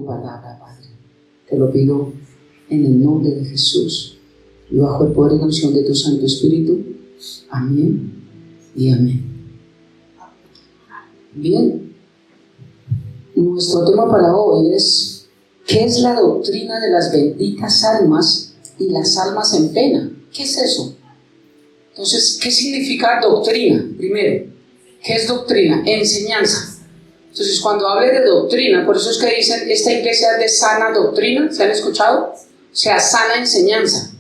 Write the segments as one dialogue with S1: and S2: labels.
S1: palabra, Padre. Te lo pido en el nombre de Jesús y bajo el poder y la unción de tu Santo Espíritu. Amén y amén. Bien, nuestro tema para hoy es: ¿qué es la doctrina de las benditas almas y las almas en pena? ¿Qué es eso? Entonces, ¿qué significa doctrina? Primero, ¿qué es doctrina? Enseñanza. Entonces, cuando hable de doctrina, por eso es que dicen, esta iglesia es de sana doctrina, ¿se han escuchado? O sea, sana enseñanza.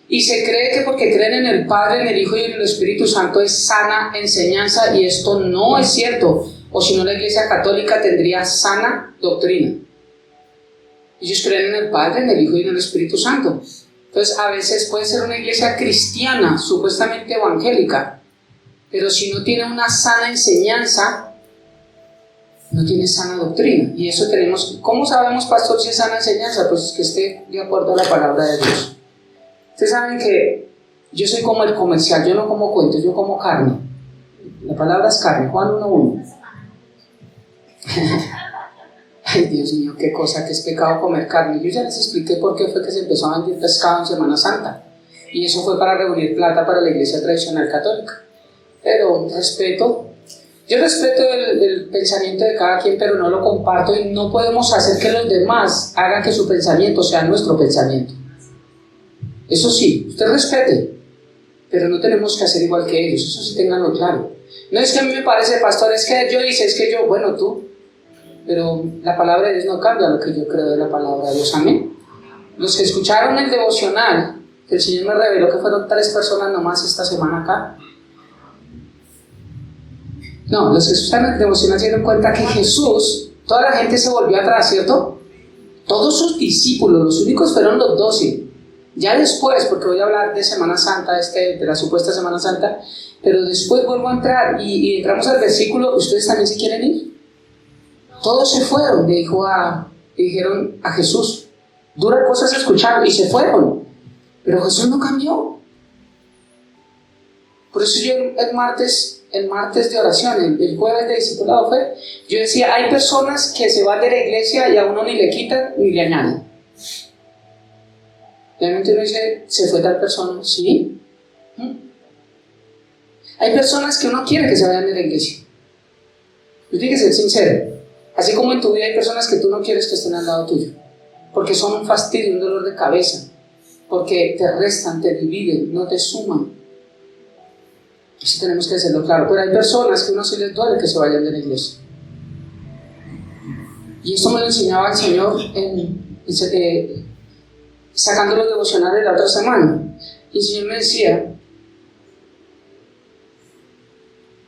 S1: Y se cree que porque creen en el Padre, en el Hijo y en el Espíritu Santo es sana enseñanza, y esto no es cierto. O si no, la iglesia católica tendría sana doctrina. Ellos creen en el Padre, en el Hijo y en el Espíritu Santo. Entonces, a veces puede ser una iglesia cristiana, supuestamente evangélica, pero si no tiene una sana enseñanza, no tiene sana doctrina. Y eso tenemos. ¿Cómo sabemos, pastor, si es sana enseñanza? Pues es que esté de acuerdo a la palabra de Dios. Ustedes saben que yo soy como el comercial, yo no como cuentos, yo como carne. La palabra es carne, Juan 1:1. Ay, Dios mío, qué cosa, que es pecado comer carne. Yo ya les expliqué por qué fue que se empezó a vender pescado en Semana Santa. Y eso fue para reunir plata para la iglesia tradicional católica. Pero yo respeto el pensamiento de cada quien, pero no lo comparto, y no podemos hacer que los demás hagan que su pensamiento sea nuestro pensamiento. Eso sí, usted respete, pero no tenemos que hacer igual que ellos, eso sí ténganlo claro. No es que a mí me parece, pastor, es que yo hice, es que yo, bueno, tú, pero la palabra de Dios no cambia lo que yo creo de la palabra de Dios, amén. Los que escucharon el devocional, que el Señor me reveló que fueron 3 personas nomás esta semana acá. No, los que escucharon el devocional se dieron cuenta que Jesús, toda la gente se volvió atrás, ¿cierto? Todos sus discípulos, los únicos fueron los 12. Ya después, porque voy a hablar de Semana Santa, de la supuesta Semana Santa, pero después vuelvo a entrar y entramos al versículo: ¿ustedes también se quieren ir? Todos se fueron, le dijeron a Jesús. Duras cosas escucharon y se fueron, pero Jesús no cambió. Por eso yo el martes de oración, el jueves de discipulado yo decía, hay personas que se van de la iglesia y a uno ni le quitan ni le añaden. Realmente uno dice, ¿se fue tal persona? Sí. Hay personas que uno quiere que se vayan de la iglesia. Yo tengo que ser sincero. Así como en tu vida hay personas que tú no quieres que estén al lado tuyo, porque son un fastidio, un dolor de cabeza, porque te restan, te dividen, no te suman. Eso tenemos que hacerlo claro. Pero hay personas que uno sí les duele que se vayan de la iglesia. Y esto me lo enseñaba el Señor sacando los devocionales la otra semana. Y el Señor me decía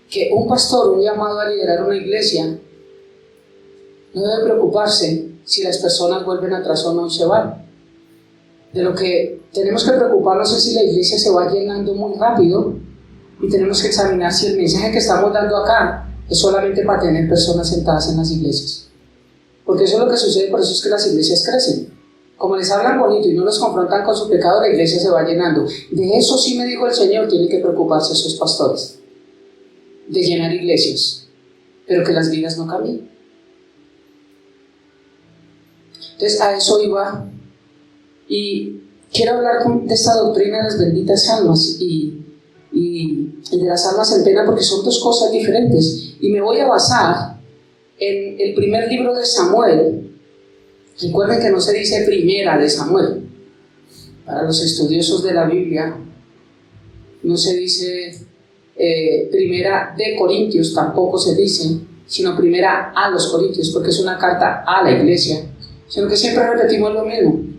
S1: que un pastor, un llamado a liderar una iglesia, no debe preocuparse si las personas vuelven atrás o no se van. De lo que tenemos que preocuparnos es si la iglesia se va llenando muy rápido, y tenemos que examinar si el mensaje que estamos dando acá es solamente para tener personas sentadas en las iglesias. Porque eso es lo que sucede, por eso es que las iglesias crecen. Como les hablan bonito y no los confrontan con su pecado, la iglesia se va llenando. De eso sí me dijo el Señor, tienen que preocuparse esos pastores, de llenar iglesias, pero que las vidas no cambien. Entonces a eso iba, y quiero hablar de esta doctrina de las benditas almas y de las almas en pena, porque son 2 cosas diferentes, y me voy a basar en el primer libro de Samuel. Recuerden que no se dice primera de Samuel. Para los estudiosos de la Biblia no se dice primera de Corintios, tampoco se dice, sino primera a los Corintios, porque es una carta a la iglesia, sino que siempre repetimos lo mismo.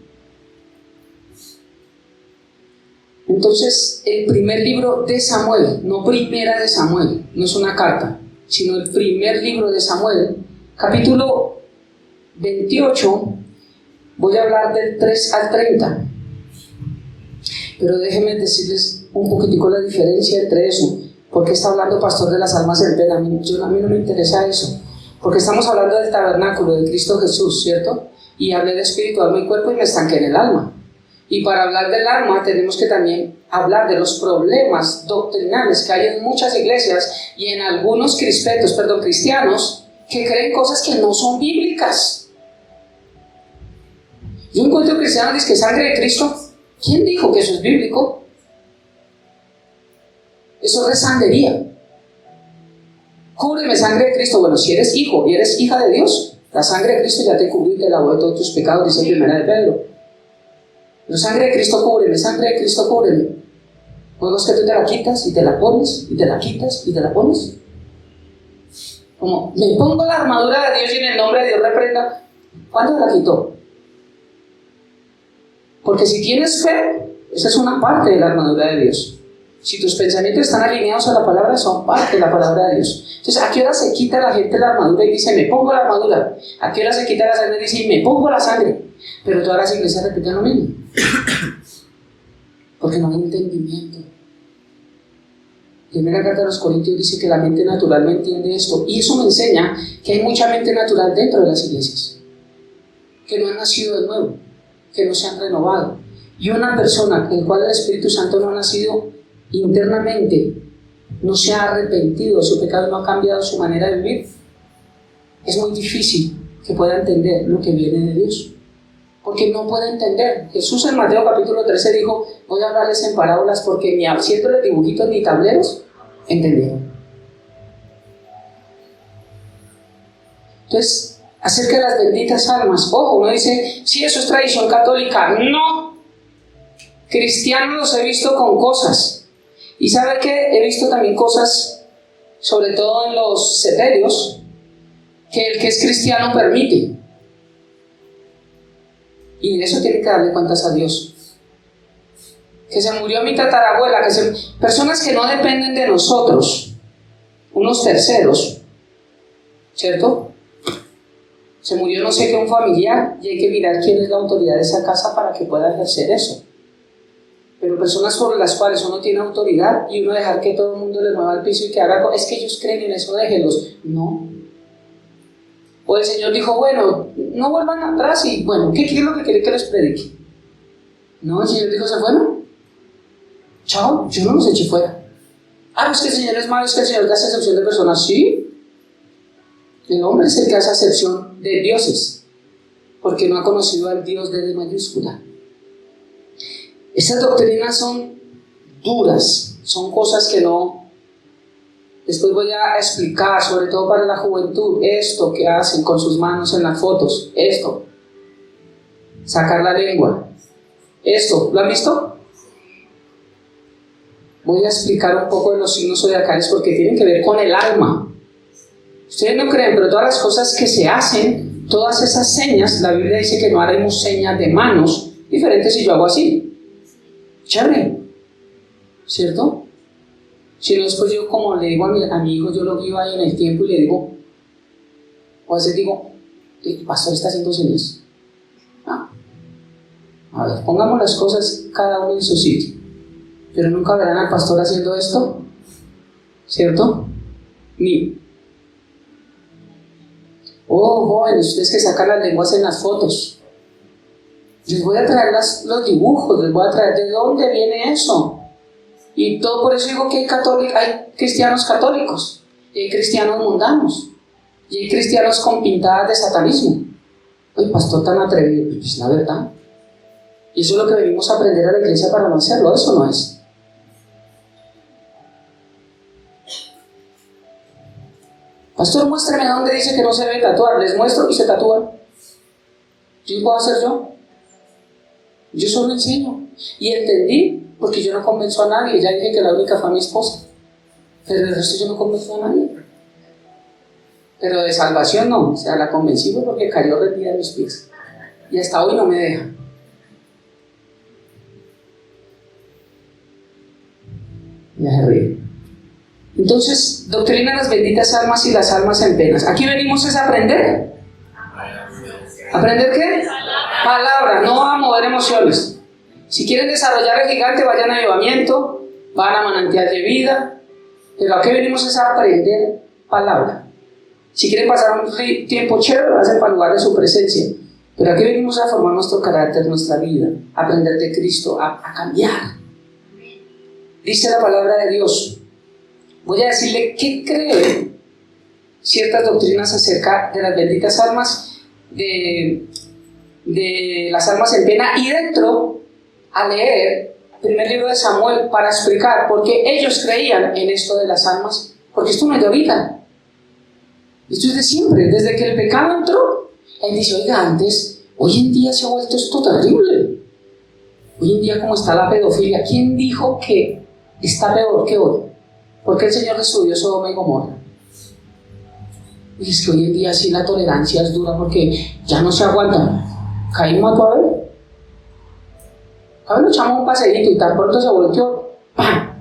S1: Entonces, el primer libro de Samuel, no primera de Samuel, no es una carta, sino el primer libro de Samuel, capítulo 28, voy a hablar del 3 al 30. Pero déjenme decirles un poquitico la diferencia entre eso. ¿Por qué está hablando pastor de las almas en pena? A mí no me interesa eso, porque estamos hablando del tabernáculo de Cristo Jesús, ¿cierto? Y hablé de espíritu, alma y cuerpo y me estanqué en el alma. Y para hablar del alma tenemos que también hablar de los problemas doctrinales que hay en muchas iglesias y en algunos cristianos que creen cosas que no son bíblicas. Yo encuentro cristianos que sangre de Cristo. ¿Quién dijo que eso es bíblico? Eso es sandería. Cúbreme sangre de Cristo. Bueno, si eres hijo y eres hija de Dios, la sangre de Cristo ya te cubrió y te lavó de todos tus pecados, dice primera de Pedro. Pero sangre de Cristo cúbreme, sangre de Cristo cúbreme. Luego es que tú te la quitas y te la pones, y te la quitas y te la pones. Como, me pongo la armadura de Dios y en el nombre de Dios reprenda. ¿Cuándo la quitó? Porque si tienes fe, esa es una parte de la armadura de Dios. Si tus pensamientos están alineados a la palabra, son parte de la palabra de Dios. Entonces, ¿a qué hora se quita la gente la armadura y dice, me pongo la armadura? ¿A qué hora se quita la sangre y dice, me pongo la sangre? Pero todas las iglesias repiten lo mismo. Porque no hay entendimiento. Primera carta a los Corintios dice que la mente natural no entiende esto. Y eso me enseña que hay mucha mente natural dentro de las iglesias. Que no han nacido de nuevo. Que no se han renovado. Y una persona en la cual el Espíritu Santo no ha nacido internamente, no se ha arrepentido de su pecado, no ha cambiado su manera de vivir, es muy difícil que pueda entender lo que viene de Dios. Porque no puede entender. Jesús en Mateo capítulo 13 dijo, voy a hablarles en parábolas porque ni haciéndoles dibujitos ni tableros, entendieron. Entonces, acerca de las benditas almas, ojo, uno dice, sí, eso es tradición católica. No, cristianos los he visto con cosas. Y ¿sabe qué? He visto también cosas, sobre todo en los sepelios, que el que es cristiano permite. Y de eso tiene que darle cuentas a Dios. Que se murió mi tatarabuela, personas que no dependen de nosotros, unos terceros, ¿cierto? Se murió no sé qué un familiar y hay que mirar quién es la autoridad de esa casa para que pueda ejercer eso. Pero personas sobre las cuales uno tiene autoridad y uno dejar que todo el mundo le mueva el piso y que haga, es que ellos creen en eso, déjenlos. No. O el Señor dijo, bueno, no vuelvan atrás y bueno, ¿qué es lo que quiere que les predique? No, el Señor dijo, ¿se fueron? Chao, yo no los eché fuera. Ah, es que el Señor es malo, es que el Señor hace excepción de personas. Sí. El hombre es el que hace acepción de dioses, porque no ha conocido al Dios de D mayúscula. Estas doctrinas son duras, son cosas que no... Después voy a explicar, sobre todo para la juventud, esto que hacen con sus manos en las fotos, esto, sacar la lengua, esto, ¿lo han visto? Voy a explicar un poco de los signos zodiacales porque tienen que ver con el alma. Ustedes no creen, pero todas las cosas que se hacen, todas esas señas, la Biblia dice que no haremos señas de manos diferentes si yo hago así. Chévere, ¿cierto? Si no, después yo como le digo a mi hijo, yo lo guío ahí en el tiempo y le digo, o a veces digo, el pastor está haciendo señas. A ver, pongamos las cosas cada uno en su sitio. Pero nunca verán al pastor haciendo esto, ¿cierto? Ni. Oh, jóvenes, ustedes que sacan las lenguas en las fotos. Les voy a traer los dibujos, les voy a traer de dónde viene eso. Y todo por eso digo que hay cristianos católicos, y hay cristianos mundanos, y hay cristianos con pintadas de satanismo. Oye, pastor tan atrevido, pues la verdad. Y eso es lo que venimos a aprender a la iglesia para no hacerlo, eso no es. Pastor, muéstrame dónde dice que no se debe tatuar. Les muestro y se tatúan. ¿Qué puedo hacer yo? Yo solo enseño. Y entendí, porque yo no convenzo a nadie. Ya dije que la única fue mi esposa. Pero el resto yo no convenzo a nadie. Pero de salvación no. O sea, la convencí porque cayó rendida de mis pies. Y hasta hoy no me deja. Ya se ríe. Entonces, doctrina de las benditas almas y las almas en penas. Aquí venimos es a aprender. ¿Aprender qué? Palabra, no a mover emociones. Si quieren desarrollar el gigante, vayan a llevamiento, van a manantial de vida. Pero aquí venimos es a aprender palabra. Si quieren pasar un tiempo chévere, lo hacen para el lugar de su presencia. Pero aquí venimos a formar nuestro carácter, nuestra vida, a aprender de Cristo, a cambiar. Dice la palabra de Dios. Voy a decirle qué creen ciertas doctrinas acerca de las benditas almas, de de las almas en pena y dentro a leer el primer libro de Samuel para explicar por qué ellos creían en esto de las almas, porque esto no es de ahorita, esto es de siempre, desde que el pecado entró. Él dice, oiga, antes, hoy en día se ha vuelto esto terrible. Hoy en día, como está la pedofilia, ¿quién dijo que está peor que hoy? Porque el Señor destruyó Sodoma y Gomorra. Y es que hoy en día sí la tolerancia es dura porque ya no se aguanta. Caín mató a Abel. A ver, lo echamos un paseíto y tan pronto se volteó. ¡Pam!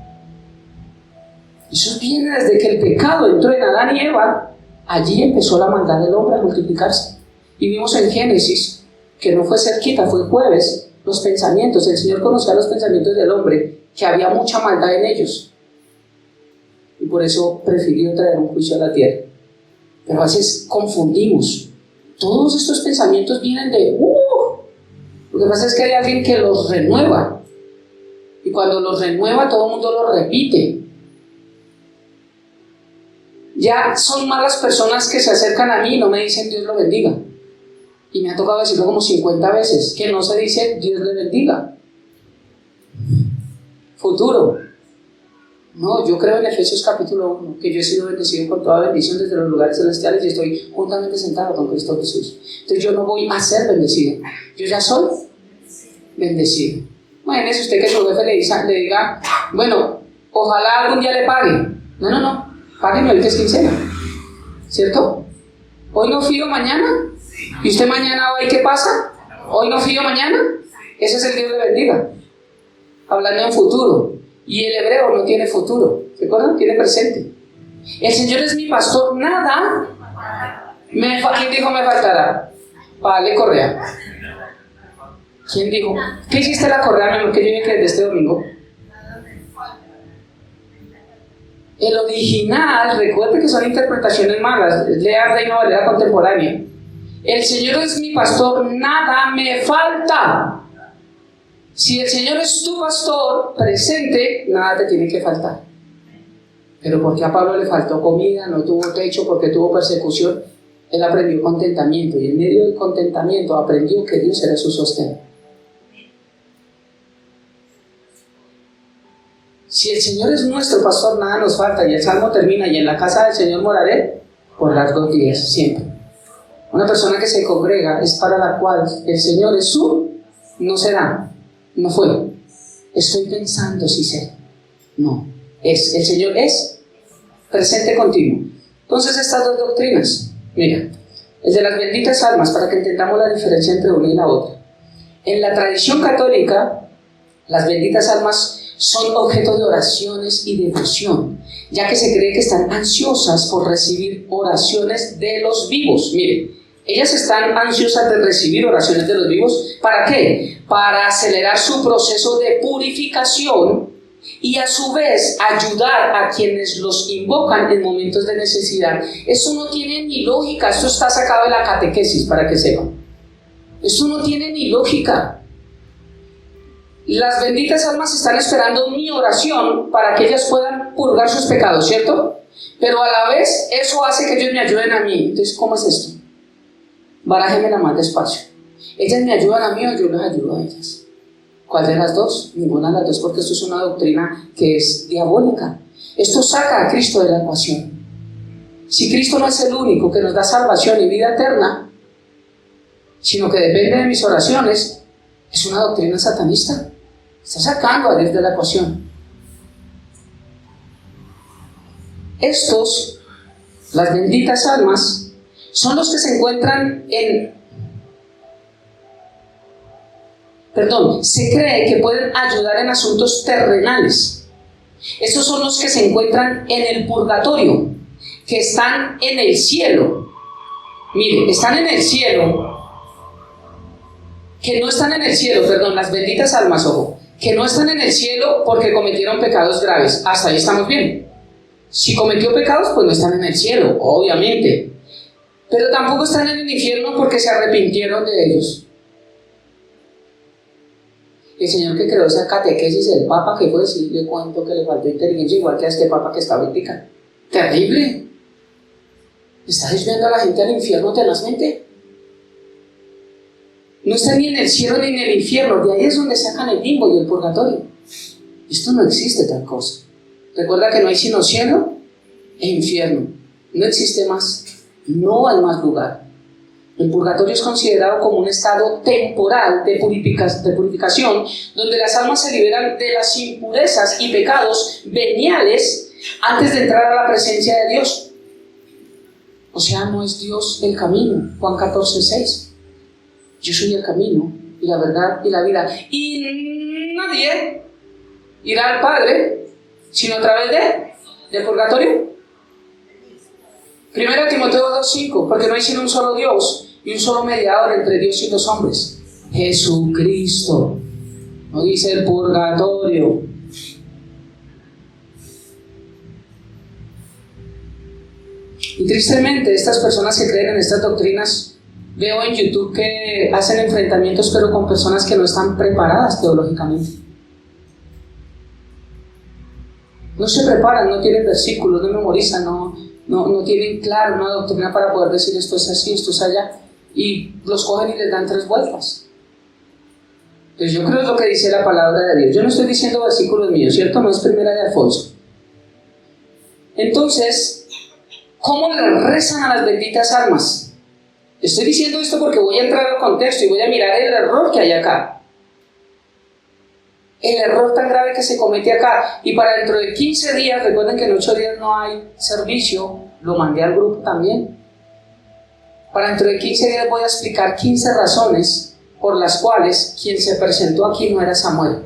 S1: Eso viene desde que el pecado entró en Adán y Eva. Allí empezó la maldad del hombre a multiplicarse. Y vimos en Génesis, que no fue cerquita, fue jueves, los pensamientos. El Señor conocía los pensamientos del hombre, que había mucha maldad en ellos. Y por eso prefirió traer un juicio a la tierra. Pero a veces confundimos. Todos estos pensamientos vienen de... Lo que pasa es que hay alguien que los renueva. Y cuando los renueva, todo el mundo los repite. Ya son malas personas que se acercan a mí y no me dicen Dios lo bendiga. Y me ha tocado decirlo como 50 veces, que no se dice Dios le bendiga. Futuro. No, yo creo en Efesios capítulo 1, que yo he sido bendecido con toda bendición desde los lugares celestiales y estoy juntamente sentado con Cristo Jesús. Entonces yo no voy a ser bendecido, yo ya soy bendecido. Imagínese usted que su jefe le diga, bueno, ojalá algún día le pague. No, págueme hoy que es quincena, ¿cierto? Hoy no fío mañana, y usted mañana hoy ¿qué pasa? Hoy no fío mañana, ese es el Dios le bendiga. Hablando en futuro. Y el hebreo no tiene futuro, ¿se acuerdan? Tiene presente. El Señor es mi pastor, nada. ¿Quién dijo me faltará? Vale, correa. ¿Quién dijo? ¿Qué hiciste la correa, menor, que yo llegué desde este domingo? El original, recuerde que son interpretaciones malas, lea Reina Valera contemporánea. El Señor es mi pastor, nada me falta. Si el Señor es tu pastor presente, nada te tiene que faltar. Pero porque a Pablo le faltó comida, no tuvo techo, porque tuvo persecución, él aprendió contentamiento y en medio del contentamiento aprendió que Dios era su sostén. Si el Señor es nuestro pastor, nada nos falta. Y el Salmo termina, y en la casa del Señor moraré por largos días, siempre. Una persona que se congrega es para la cual el Señor es su, no será. No fue, estoy pensando si sé. No, el Señor es presente continuo. Entonces estas dos doctrinas, mira, el de las benditas almas, para que entendamos la diferencia entre una y la otra. En la tradición católica, las benditas almas son objeto de oraciones y devoción, ya que se cree que están ansiosas por recibir oraciones de los vivos. Miren, ellas están ansiosas de recibir oraciones de los vivos. ¿Para qué? Para acelerar su proceso de purificación y a su vez ayudar a quienes los invocan en momentos de necesidad. Eso no tiene ni lógica, esto está sacado de la catequesis, para que sepan. Esto no tiene ni lógica. Las benditas almas están esperando mi oración para que ellas puedan purgar sus pecados, ¿cierto? Pero a la vez eso hace que ellos me ayuden a mí. Entonces, ¿cómo es esto? Barájemela más despacio. Ellas me ayudan a mí o yo les ayudo a ellas. ¿Cuál de las dos? Ninguna de las dos, porque esto es una doctrina que es diabólica. Esto saca a Cristo de la ecuación. Si Cristo no es el único que nos da salvación y vida eterna, sino que depende de mis oraciones, es una doctrina satanista. Está sacando a Dios de la ecuación. Estos, las benditas almas, son los que se encuentran se cree que pueden ayudar en asuntos terrenales. Estos son los que se encuentran en el purgatorio, que están en el cielo. Miren, están en el cielo, que no están en el cielo, las benditas almas, ojo, que no están en el cielo porque cometieron pecados graves. Hasta ahí estamos bien. Si cometió pecados, pues no están en el cielo, obviamente. Pero tampoco están en el infierno porque se arrepintieron de ellos. El Señor que creó esa catequesis, el Papa, que fue decirle cuánto que le faltó inteligencia, igual que a este Papa que está ahorita. Terrible. ¿Está desviando a la gente al infierno tenazmente? No está ni en el cielo ni en el infierno. De ahí es donde sacan el limbo y el purgatorio. Esto no existe tal cosa. Recuerda que no hay sino cielo e infierno. No existe más. No hay más lugar. El purgatorio es considerado como un estado temporal de purificación, donde las almas se liberan de las impurezas y pecados veniales antes de entrar a la presencia de Dios. O sea, no es Dios el camino. Juan 14:6. Yo soy el camino y la verdad y la vida. Y nadie irá al Padre sino a través del purgatorio. 1 Timoteo 2:5, porque no hay sino un solo Dios y un solo mediador entre Dios y los hombres, Jesucristo. No dice el purgatorio. Y tristemente estas personas que creen en estas doctrinas, veo en YouTube que hacen enfrentamientos pero con personas que no están preparadas teológicamente. No se preparan, no tienen versículos, no memorizan, no tienen claro una doctrina para poder decir esto es así, esto es allá, y los cogen y les dan 3 vueltas. Pues yo creo que es lo que dice la palabra de Dios. Yo no estoy diciendo versículos míos, ¿cierto? No es primera de Alfonso. Entonces, ¿cómo le rezan a las benditas almas? Estoy diciendo esto porque voy a entrar al contexto y voy a mirar el error que hay acá. El error tan grave que se comete acá. Y para dentro de 15 días, recuerden que en 8 días no hay servicio, lo mandé al grupo también. Para dentro de 15 días voy a explicar 15 razones por las cuales quien se presentó aquí no era Samuel.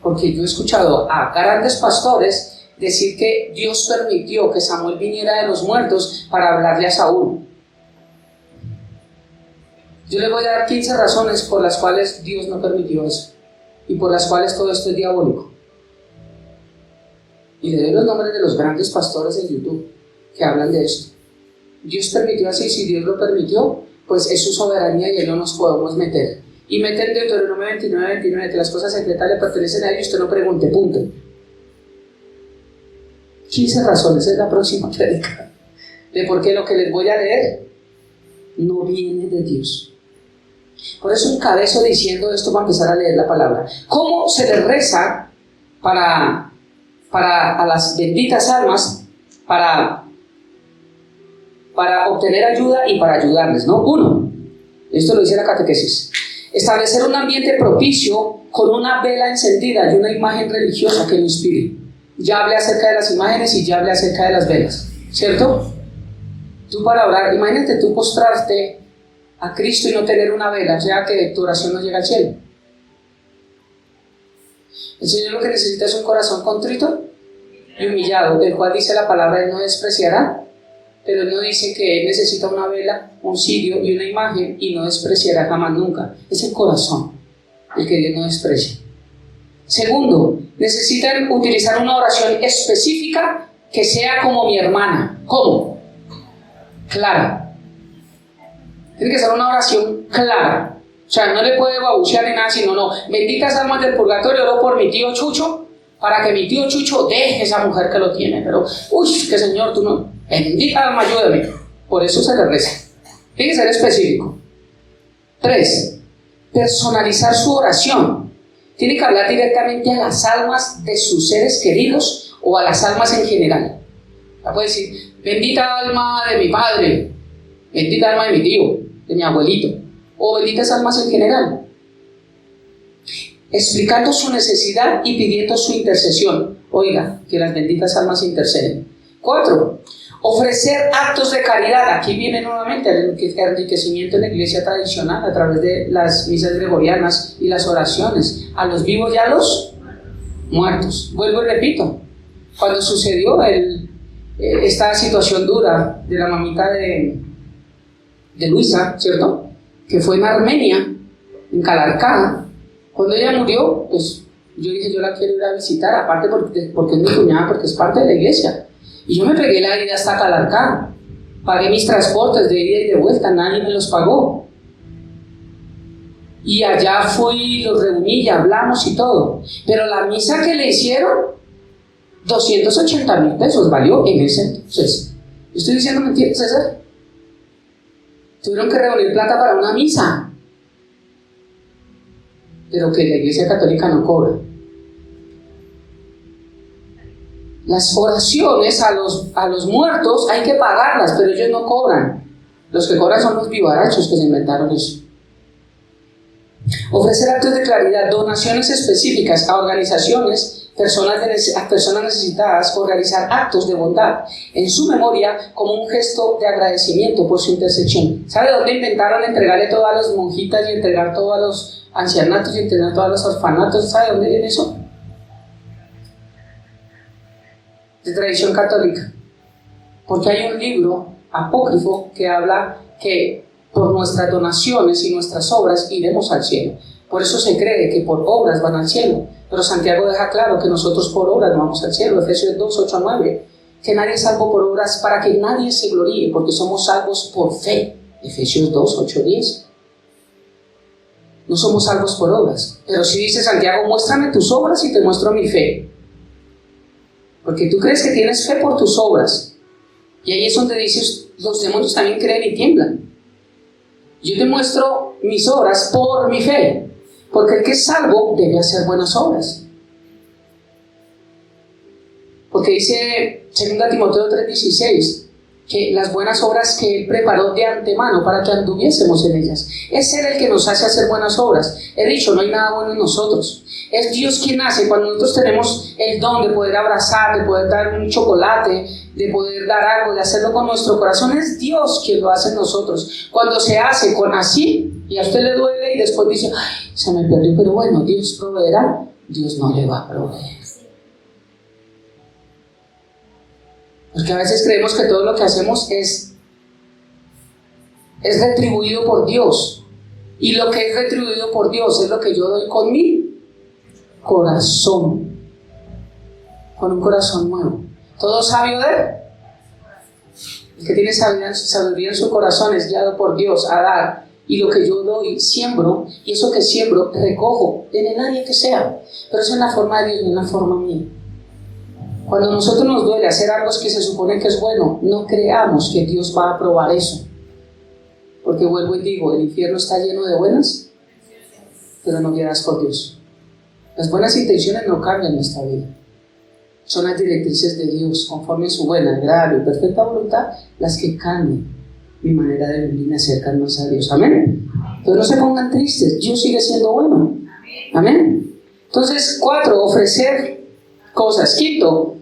S1: Porque yo he escuchado a grandes pastores decir que Dios permitió que Samuel viniera de los muertos para hablarle a Saúl. Yo les voy a dar 15 razones por las cuales Dios no permitió eso y por las cuales todo esto es diabólico. Y le doy los nombres de los grandes pastores en YouTube que hablan de esto. Dios permitió así, si Dios lo permitió, pues es su soberanía y en no nos podemos meter. Y meten Deuteronomio 29, que las cosas secretas le pertenecen a Él y usted no pregunte, punto. 15 razones es la próxima prédica de por qué lo que les voy a leer no viene de Dios. Por eso encabezo diciendo esto para empezar a leer la palabra. ¿Cómo se les reza para a las benditas almas para obtener ayuda y para ayudarles, ¿no? 1, esto lo dice la catequesis, establecer un ambiente propicio con una vela encendida y una imagen religiosa que lo inspire. Ya hablé acerca de las imágenes y ya hablé acerca de las velas, ¿cierto? Tú para orar, imagínate tú postrarte a Cristo y no tener una vela, o sea que tu oración no llega al cielo. El Señor lo que necesita es un corazón contrito y humillado, del cual dice la palabra, Él no despreciará, pero Él no dice que Él necesita una vela, un cirio y una imagen y no despreciará jamás nunca. Es el corazón el que Dios no desprecia. Segundo, necesitan utilizar una oración específica que sea como mi hermana. ¿Cómo? Clara. Tiene que ser una oración clara. O sea, no le puede babucear ni nada, sino no. Benditas almas del purgatorio, oro por mi tío Chucho, para que mi tío Chucho deje esa mujer que lo tiene. Pero, uy, que Señor, tú no. Bendita alma, ayúdame. Por eso se le reza. Tiene que ser específico. 3. Personalizar su oración. Tiene que hablar directamente a las almas de sus seres queridos o a las almas en general. Puede decir, bendita alma de mi padre, bendita alma de mi tío, de mi abuelito, o benditas almas en general, explicando su necesidad y pidiendo su intercesión. Oiga, que las benditas almas interceden. 4. Ofrecer actos de caridad. Aquí viene nuevamente el enriquecimiento en la iglesia tradicional a través de las misas gregorianas y las oraciones a los vivos y a los muertos. Vuelvo y repito, cuando sucedió esta situación dura de la mamita de Luisa, ¿cierto? Que fue en Armenia, en Calarcá. Cuando ella murió, pues yo dije, yo la quiero ir a visitar, aparte porque es mi cuñada, porque es parte de la iglesia. Y yo me pegué la ida hasta Calarcá, pagué mis transportes de ida y de vuelta, nadie me los pagó. Y allá fui, los reuní y hablamos y todo. Pero la misa que le hicieron, 280,000 pesos valió en ese entonces. ¿Estoy diciendo mentiras, César? Tuvieron que reunir plata para una misa. pero que la Iglesia Católica no cobra. Las oraciones a los muertos hay que pagarlas, pero ellos no cobran. Los que cobran son los vivarachos que se inventaron eso. Ofrecer actos de caridad, donaciones específicas a organizaciones, a personas necesitadas, o realizar actos de bondad en su memoria como un gesto de agradecimiento por su intercesión. ¿Sabe dónde inventaron entregarle todo a las monjitas y entregar todo a los ancianatos y entregar todo a los orfanatos? ¿Sabe dónde viene eso? De tradición católica. Porque hay un libro apócrifo que habla que por nuestras donaciones y nuestras obras iremos al cielo. Por eso se cree que por obras van al cielo. Pero Santiago deja claro que nosotros por obras no vamos al cielo. Efesios 2, 8 a 9. Que nadie es salvo por obras para que nadie se gloríe, porque somos salvos por fe. Efesios 2, 8, 10. No somos salvos por obras. Pero si dice Santiago, muéstrame tus obras y te muestro mi fe. Porque tú crees que tienes fe por tus obras. Y ahí es donde dices, los demonios también creen y tiemblan. Yo te muestro mis obras por mi fe. Porque el que es salvo debe hacer buenas obras. Porque dice 2 Timoteo 3:16 que las buenas obras que Él preparó de antemano para que anduviésemos en ellas. Es Él el que nos hace hacer buenas obras. He dicho, no hay nada bueno en nosotros. Es Dios quien hace. Cuando nosotros tenemos el don de poder abrazar, de poder dar un chocolate, de poder dar algo, de hacerlo con nuestro corazón, es Dios quien lo hace en nosotros. Cuando se hace con así, y a usted le duele y después dice, ay, se me perdió, pero bueno, Dios proveerá. Dios no le va a proveer. Porque a veces creemos que todo lo que hacemos es retribuido por Dios. Y lo que es retribuido por Dios es lo que yo doy con mi corazón. Con un corazón nuevo. ¿Todo sabio de él? El que tiene sabiduría en su corazón es guiado por Dios a dar. Y lo que yo doy, siembro. Y eso que siembro, recojo en el área que sea. Pero eso es en la forma de Dios, no en la forma mía. Cuando a nosotros nos duele hacer algo que se supone que es bueno, no creamos que Dios va a aprobar eso. Porque vuelvo y digo, el infierno está lleno de buenas, pero no guiadas por Dios. Las buenas intenciones no cambian nuestra vida. Son las directrices de Dios, conforme a su buena, agradable y perfecta voluntad, las que cambian mi manera de vivir y me acercan más a Dios. Amén. Entonces no se pongan tristes, Dios sigue siendo bueno. Amén. Entonces, 4, ofrecer cosas. 5,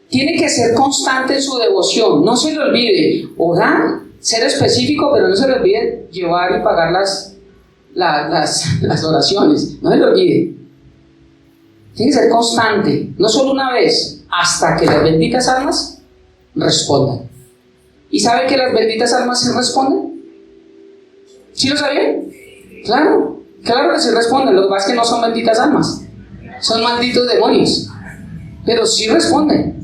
S1: tiene que ser constante en su devoción. No se le olvide orar, ser específico, pero no se le olvide llevar y pagar las oraciones. No se le olvide. Tiene que ser constante, no solo una vez, hasta que las benditas almas respondan. ¿Y sabe que las benditas almas sí responden? ¿Sí lo sabían? Claro que sí responden. Lo que pasa es que no son benditas almas, son malditos demonios, pero sí responden.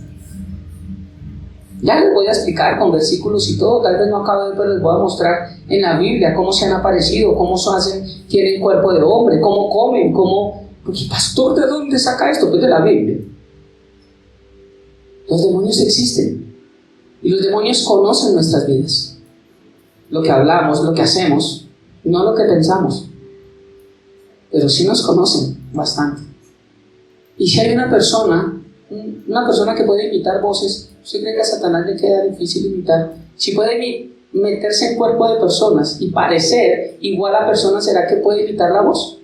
S1: Ya les voy a explicar con versículos y todo, tal vez no acabo de, pero les voy a mostrar en la Biblia cómo se han aparecido, cómo se hacen, tienen cuerpo de hombre, cómo comen, cómo... Porque, pastor, ¿de dónde saca esto? Pues de la Biblia. Los demonios existen y los demonios conocen nuestras vidas, lo que hablamos, lo que hacemos, no lo que pensamos, pero sí nos conocen bastante. Y si hay una persona que puede imitar voces, ¿usted cree que a Satanás le queda difícil imitar? Si puede meterse en cuerpo de personas y parecer igual a personas, ¿será que puede imitar la voz?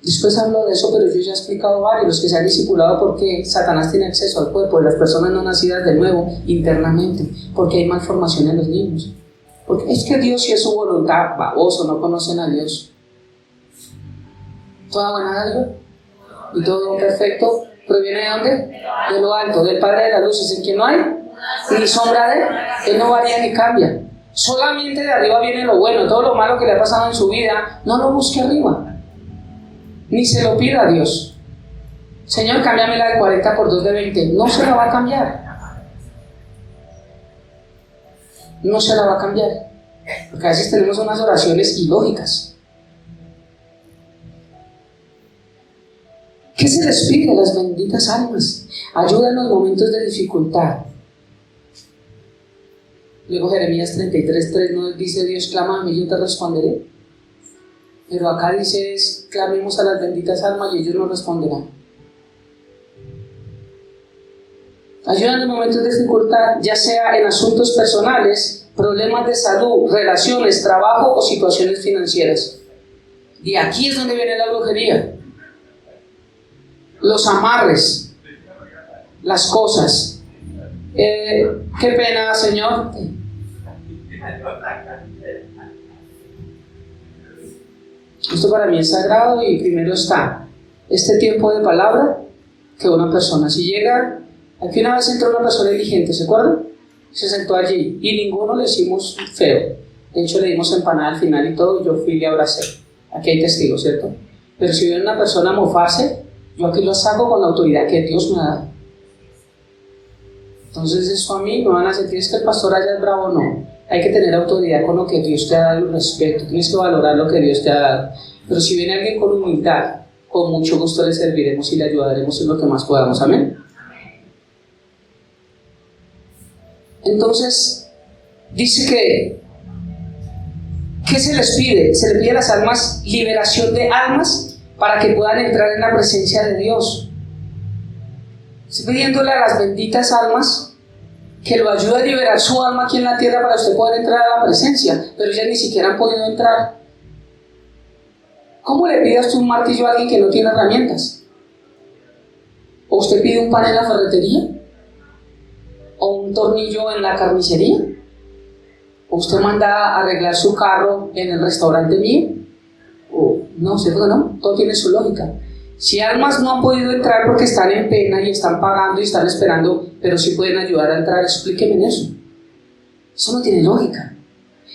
S1: Después hablo de eso, pero yo ya he explicado varios, los que se han discipulado, porque Satanás tiene acceso al cuerpo de las personas no nacidas de nuevo internamente, porque hay malformación en los niños. Porque es que Dios, si es su voluntad, baboso, no conocen a Dios. Toda buena dádiva y todo perfecto proviene ¿de dónde? De lo alto, del Padre de las luces, en quien no hay ni sombra de Él, no varía ni cambia. Solamente de arriba viene lo bueno. Todo lo malo que le ha pasado en su vida, no lo busque arriba, ni se lo pida a Dios. Señor, cámbiame la de 40 por 2 de 20. No se la va a cambiar. No se la va a cambiar. Porque a veces tenemos unas oraciones ilógicas. ¿Qué se les pide a las benditas almas? Ayuda en los momentos de dificultad. Luego Jeremías 33:3 nos dice: Dios, clama a mí, yo te responderé. Pero acá dice: clamemos a las benditas almas y ellos nos responderán. Ayudan en momentos de dificultad, ya sea en asuntos personales, problemas de salud, relaciones, trabajo o situaciones financieras. Y aquí es donde viene la brujería. Los amarres, las cosas. Qué pena, Señor. Esto para mí es sagrado y primero está este tiempo de palabra que una persona, si llega, aquí una vez entró una persona diligente, ¿se acuerdan? Se sentó allí y ninguno le hicimos feo. De hecho le dimos empanada al final y todo, y yo fui y le abracé. Aquí hay testigos, ¿cierto? Pero si viene una persona mofarse, yo aquí lo saco con la autoridad que Dios me ha dado. Entonces eso a mí no van a sentir es que el pastor allá es bravo, no. Hay que tener autoridad con lo que Dios te ha dado y respeto. Tienes que valorar lo que Dios te ha dado. Pero si viene alguien con humildad, con mucho gusto le serviremos y le ayudaremos en lo que más podamos. Amén. Entonces, dice ¿qué se les pide? Se les pide a las almas liberación de almas para que puedan entrar en la presencia de Dios. Estoy pidiéndole a las benditas almas que lo ayude a liberar su alma aquí en la tierra para usted poder entrar a la presencia, pero ellas ni siquiera han podido entrar. ¿Cómo le pidas un martillo a alguien que no tiene herramientas? ¿O usted pide un pan en la ferretería? ¿O un tornillo en la carnicería? ¿O usted manda a arreglar su carro en el restaurante mío? ¿O no? ¿Cierto que no? Todo tiene su lógica. Si almas no han podido entrar porque están en pena y están pagando y están esperando, pero sí pueden ayudar a entrar, explíqueme en eso. Eso no tiene lógica.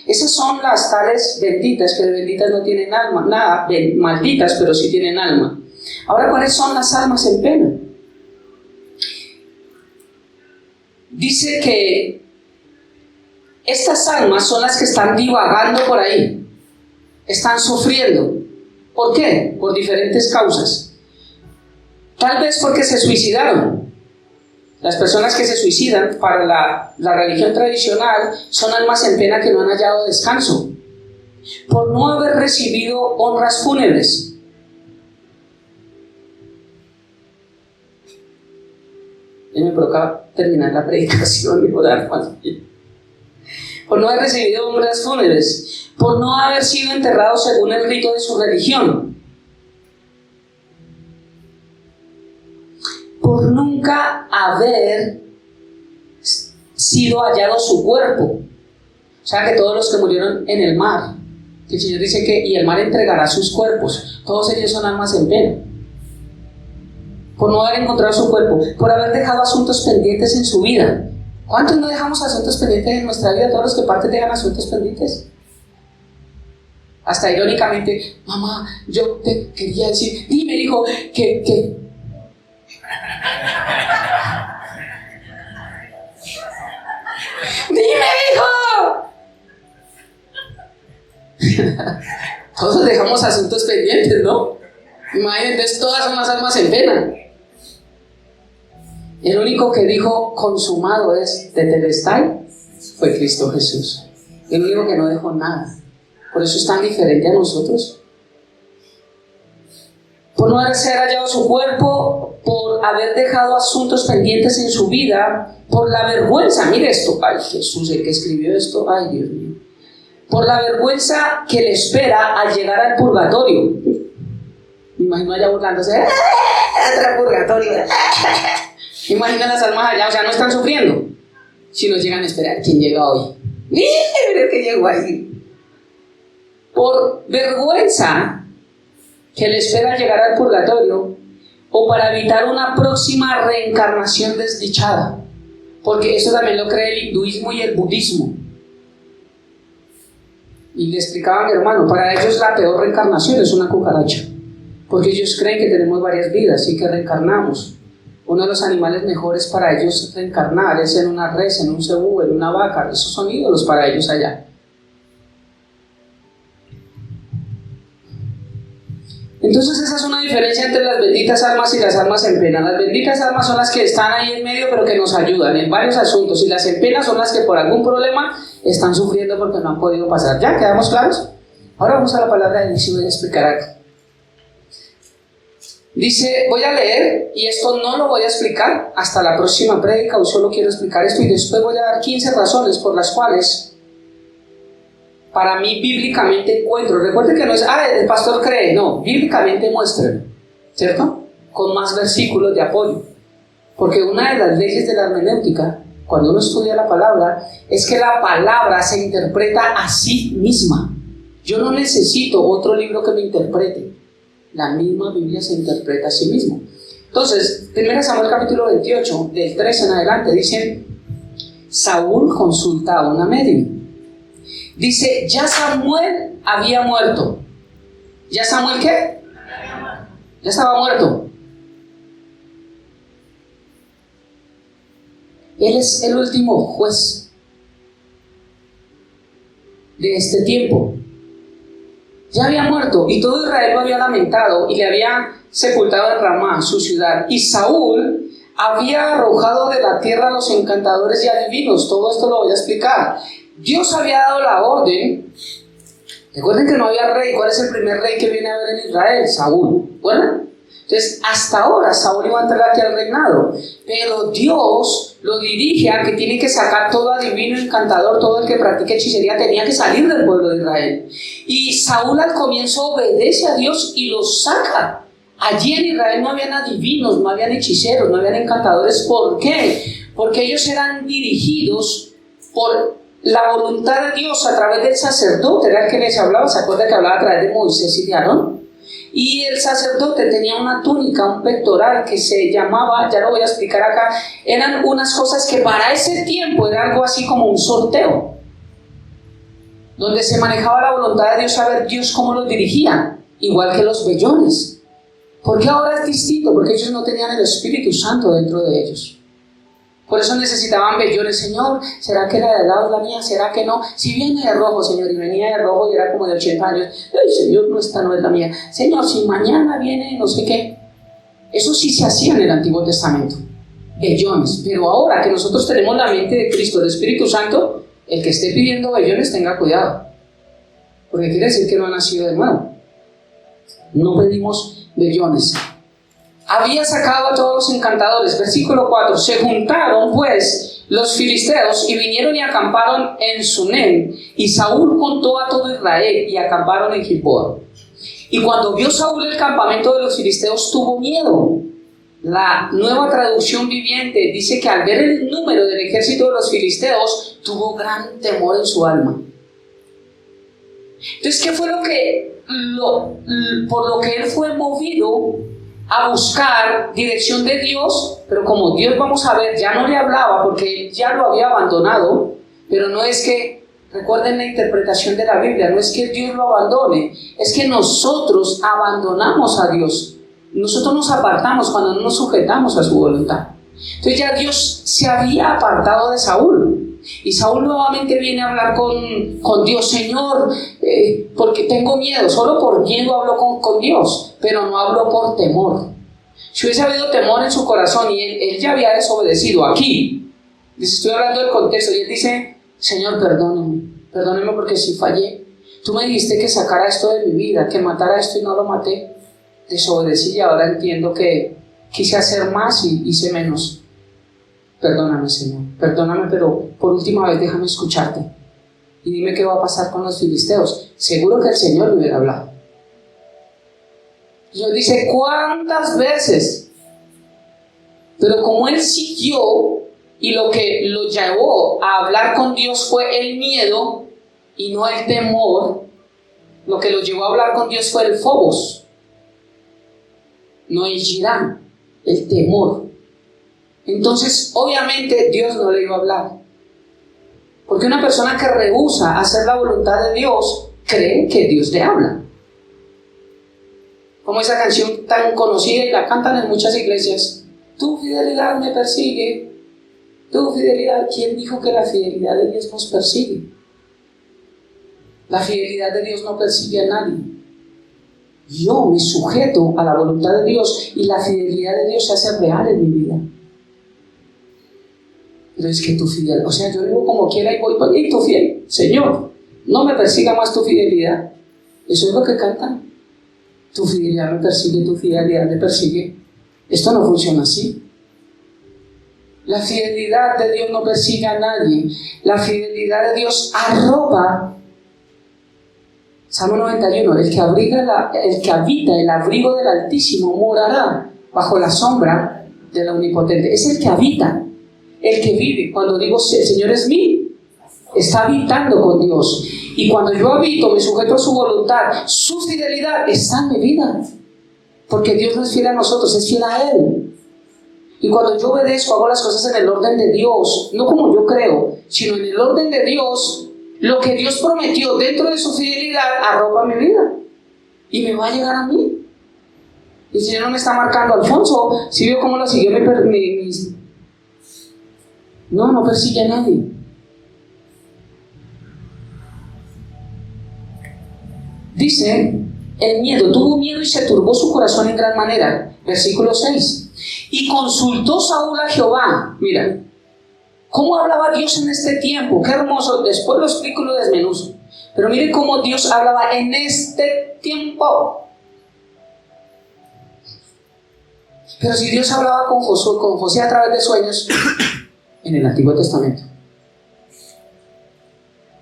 S1: Esas son las tales benditas, que de benditas no tienen alma, nada, malditas, pero sí tienen alma. Ahora, ¿cuáles son las almas en pena? Dice que estas almas son las que están divagando por ahí, están sufriendo. ¿Por qué? Por diferentes causas. Tal vez porque se suicidaron. Las personas que se suicidan para la religión tradicional son almas en pena que no han hallado descanso, por no haber recibido honras fúnebres. Y me provoca terminar la predicación y orar más bien. Por no haber recibido honras fúnebres, por no haber sido enterrados según el rito de su religión, por nunca haber sido hallado su cuerpo. O sea, que todos los que murieron en el mar, que el Señor dice que y el mar entregará sus cuerpos, todos ellos son almas en pena. Por no haber encontrado su cuerpo, por haber dejado asuntos pendientes en su vida. ¿Cuántos no dejamos asuntos pendientes en nuestra vida? Todos los que parten dejan asuntos pendientes. Hasta irónicamente: mamá, yo te quería decir, dime, hijo, que ¡dime, hijo! Todos dejamos asuntos pendientes, ¿no? Imagínense, todas son las almas en pena. El único que dijo consumado es tetelestai fue Cristo Jesús. El único que no dejó nada. Por eso es tan diferente a nosotros. Por no haber hallado su cuerpo, por haber dejado asuntos pendientes en su vida, por la vergüenza, mire esto, ay Jesús, el que escribió esto, ay Dios mío, por la vergüenza que le espera al llegar al purgatorio. Me imagino allá burlándose, entra al purgatorio. Me imagino las almas allá, o sea, no están sufriendo, sino llegan a esperar quién llega hoy. Mire que llegó ahí. Por vergüenza que le espera llegar al purgatorio, o para evitar una próxima reencarnación desdichada, porque eso también lo cree el hinduismo y el budismo. Y le explicaba a mi hermano, para ellos la peor reencarnación es una cucaracha, porque ellos creen que tenemos varias vidas y que reencarnamos. Uno de los animales mejores para ellos reencarnar es en una res, en un cebú, en una vaca. Esos son ídolos para ellos allá. Entonces esa es una diferencia entre las benditas almas y las almas en pena. Las benditas almas son las que están ahí en medio pero que nos ayudan en varios asuntos, y las en pena son las que por algún problema están sufriendo porque no han podido pasar. ¿Ya quedamos claros? Ahora vamos a la palabra de Dios y voy a explicar acá. Dice, voy a leer, y esto no lo voy a explicar hasta la próxima prédica, o solo quiero explicar esto, y después voy a dar 15 razones por las cuales para mí bíblicamente encuentro. Recuerden que no es, el pastor cree, no, bíblicamente muéstrenlo, ¿cierto? Con más versículos de apoyo. Porque una de las leyes de la hermenéutica, cuando uno estudia la palabra, es que la palabra se interpreta a sí misma. Yo no necesito otro libro que me interprete. La misma Biblia se interpreta a sí misma. Entonces, 1 Samuel capítulo 28, del 3 en adelante, dice, Saúl consulta a una medium. Dice, ya Samuel había muerto. ¿Ya Samuel qué? Ya estaba muerto. Él es el último juez de este tiempo. Ya había muerto y todo Israel lo había lamentado y le había sepultado en Ramá, su ciudad. Y Saúl había arrojado de la tierra a los encantadores y adivinos. Todo esto lo voy a explicar. Dios había dado la orden. Recuerden que no había rey. ¿Cuál es el primer rey que viene a ver en Israel? Saúl. ¿Bueno? Entonces, hasta ahora Saúl iba a entrar aquí al reinado, pero Dios lo dirige a que tiene que sacar todo adivino, encantador, todo el que practique hechicería, tenía que salir del pueblo de Israel. Y Saúl al comienzo obedece a Dios y los saca. Allí en Israel no habían adivinos, no habían hechiceros, no habían encantadores. ¿Por qué? Porque ellos eran dirigidos por la voluntad de Dios a través del sacerdote, era el que les hablaba. ¿Se acuerdan que hablaba a través de Moisés y de Aarón? Y el sacerdote tenía una túnica, un pectoral que se llamaba, ya lo voy a explicar acá, eran unas cosas que para ese tiempo era algo así como un sorteo, donde se manejaba la voluntad de Dios, a ver Dios cómo los dirigía, igual que los vellones. ¿Por qué ahora es distinto? Porque ellos no tenían el Espíritu Santo dentro de ellos. Por eso necesitaban vellones. Señor, ¿será que la de lado es la mía? ¿Será que no? Si viene de rojo, Señor, y venía de rojo y era como de 80 años. Ay, Señor, no, esta no es la mía. Señor, si mañana viene no sé qué. Eso sí se hacía en el Antiguo Testamento. Vellones. Pero ahora que nosotros tenemos la mente de Cristo, el Espíritu Santo, el que esté pidiendo vellones tenga cuidado. Porque quiere decir que no ha nacido de nuevo. No pedimos vellones. Había sacado a todos los encantadores. Versículo 4. Se juntaron pues los filisteos y vinieron y acamparon en Sunem. Y Saúl contó a todo Israel y acamparon en Gilboa. Y cuando vio Saúl el campamento de los filisteos tuvo miedo. La Nueva Traducción Viviente dice que al ver el número del ejército de los filisteos tuvo gran temor en su alma. Entonces, ¿qué fue por lo que él fue movido a buscar dirección de Dios? Pero como Dios, vamos a ver, ya no le hablaba porque él ya lo había abandonado. Pero no es que, recuerden la interpretación de la Biblia, no es que Dios lo abandone, es que nosotros abandonamos a Dios. Nosotros nos apartamos cuando no nos sujetamos a su voluntad. Entonces ya Dios se había apartado de Saúl. Y Saúl nuevamente viene a hablar con Dios. Señor, porque tengo miedo. Solo por miedo hablo con Dios, pero no hablo por temor. Si hubiese habido temor en su corazón y él ya había desobedecido aquí, estoy hablando del contexto, y él dice: Señor, perdóneme porque si fallé. Tú me dijiste que sacara esto de mi vida, que matara esto y no lo maté. Desobedecí y ahora entiendo que quise hacer más y hice menos. Perdóname, Señor, perdóname, pero por última vez déjame escucharte. Y dime qué va a pasar con los filisteos. Seguro que el Señor le hubiera hablado. Dios dice: ¿cuántas veces? Pero como él siguió, y lo que lo llevó a hablar con Dios fue el miedo y no el temor, lo que lo llevó a hablar con Dios fue el phobos, no el girán, el temor. Entonces, obviamente, Dios no le iba a hablar. Porque una persona que rehúsa hacer la voluntad de Dios cree que Dios le habla. Como esa canción tan conocida y la cantan en muchas iglesias: tu fidelidad me persigue, tu fidelidad. ¿Quién dijo que la fidelidad de Dios nos persigue? La fidelidad de Dios no persigue a nadie. Yo me sujeto a la voluntad de Dios y la fidelidad de Dios se hace real en mi vida. pero es que tu fidelidad, o sea, yo vivo como quiera y voy, y tu fiel, Señor, no me persiga más tu fidelidad. Eso es lo que cantan. Tu fidelidad me persigue, tu fidelidad me persigue. Esto no funciona así. La fidelidad de Dios no persigue a nadie. La fidelidad de Dios arropa. Salmo 91, el que habita el abrigo del Altísimo morará bajo la sombra del Omnipotente. Es el que habita, el que vive. Cuando digo el Señor es mío, está habitando con Dios. Y cuando yo habito, me sujeto a su voluntad, su fidelidad está en mi vida. Porque Dios no es fiel a nosotros, es fiel a Él. Y cuando yo obedezco, hago las cosas en el orden de Dios, no como yo creo, sino en el orden de Dios. Lo que Dios prometió dentro de su fidelidad arropa mi vida y me va a llegar a mí. Y el Señor no me está marcando, Alfonso, si vio cómo lo siguió no persigue a nadie. Dice, el miedo, tuvo miedo y se turbó su corazón en gran manera. Versículo 6. Y consultó Saúl a Jehová. Mira, ¿cómo hablaba Dios en este tiempo? Qué hermoso, después lo explico y lo desmenuzo. Pero mire cómo Dios hablaba en este tiempo. Pero si Dios hablaba con José a través de sueños en el Antiguo Testamento.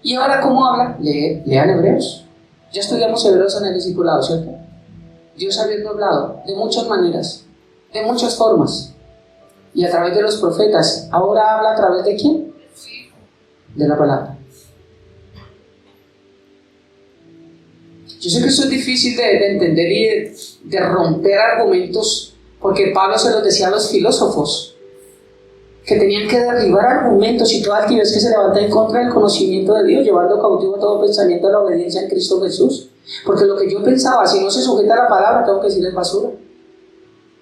S1: ¿Y ahora cómo habla? Lean Hebreos. Ya estudiamos Hebreos en el discipulado, ¿cierto? Dios habiendo hablado de muchas maneras, de muchas formas. Y a través de los profetas, ¿ahora habla a través de quién? De la palabra. Yo sé que esto es difícil de entender y de romper argumentos, porque Pablo se los decía a los filósofos, que tenían que derribar argumentos y toda altivez que se levanta en contra del conocimiento de Dios, llevando cautivo todo pensamiento a la obediencia en Cristo Jesús. Porque lo que yo pensaba, si no se sujeta a la palabra, tengo que decir es basura.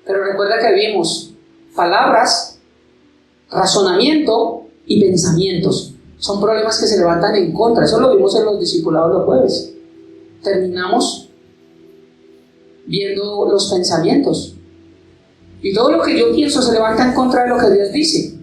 S1: Pero recuerda que vimos palabras, razonamiento y pensamientos. Son problemas que se levantan en contra. Eso lo vimos en los discipulados los jueves. Terminamos viendo los pensamientos. Y todo lo que yo pienso se levanta en contra de lo que Dios dice.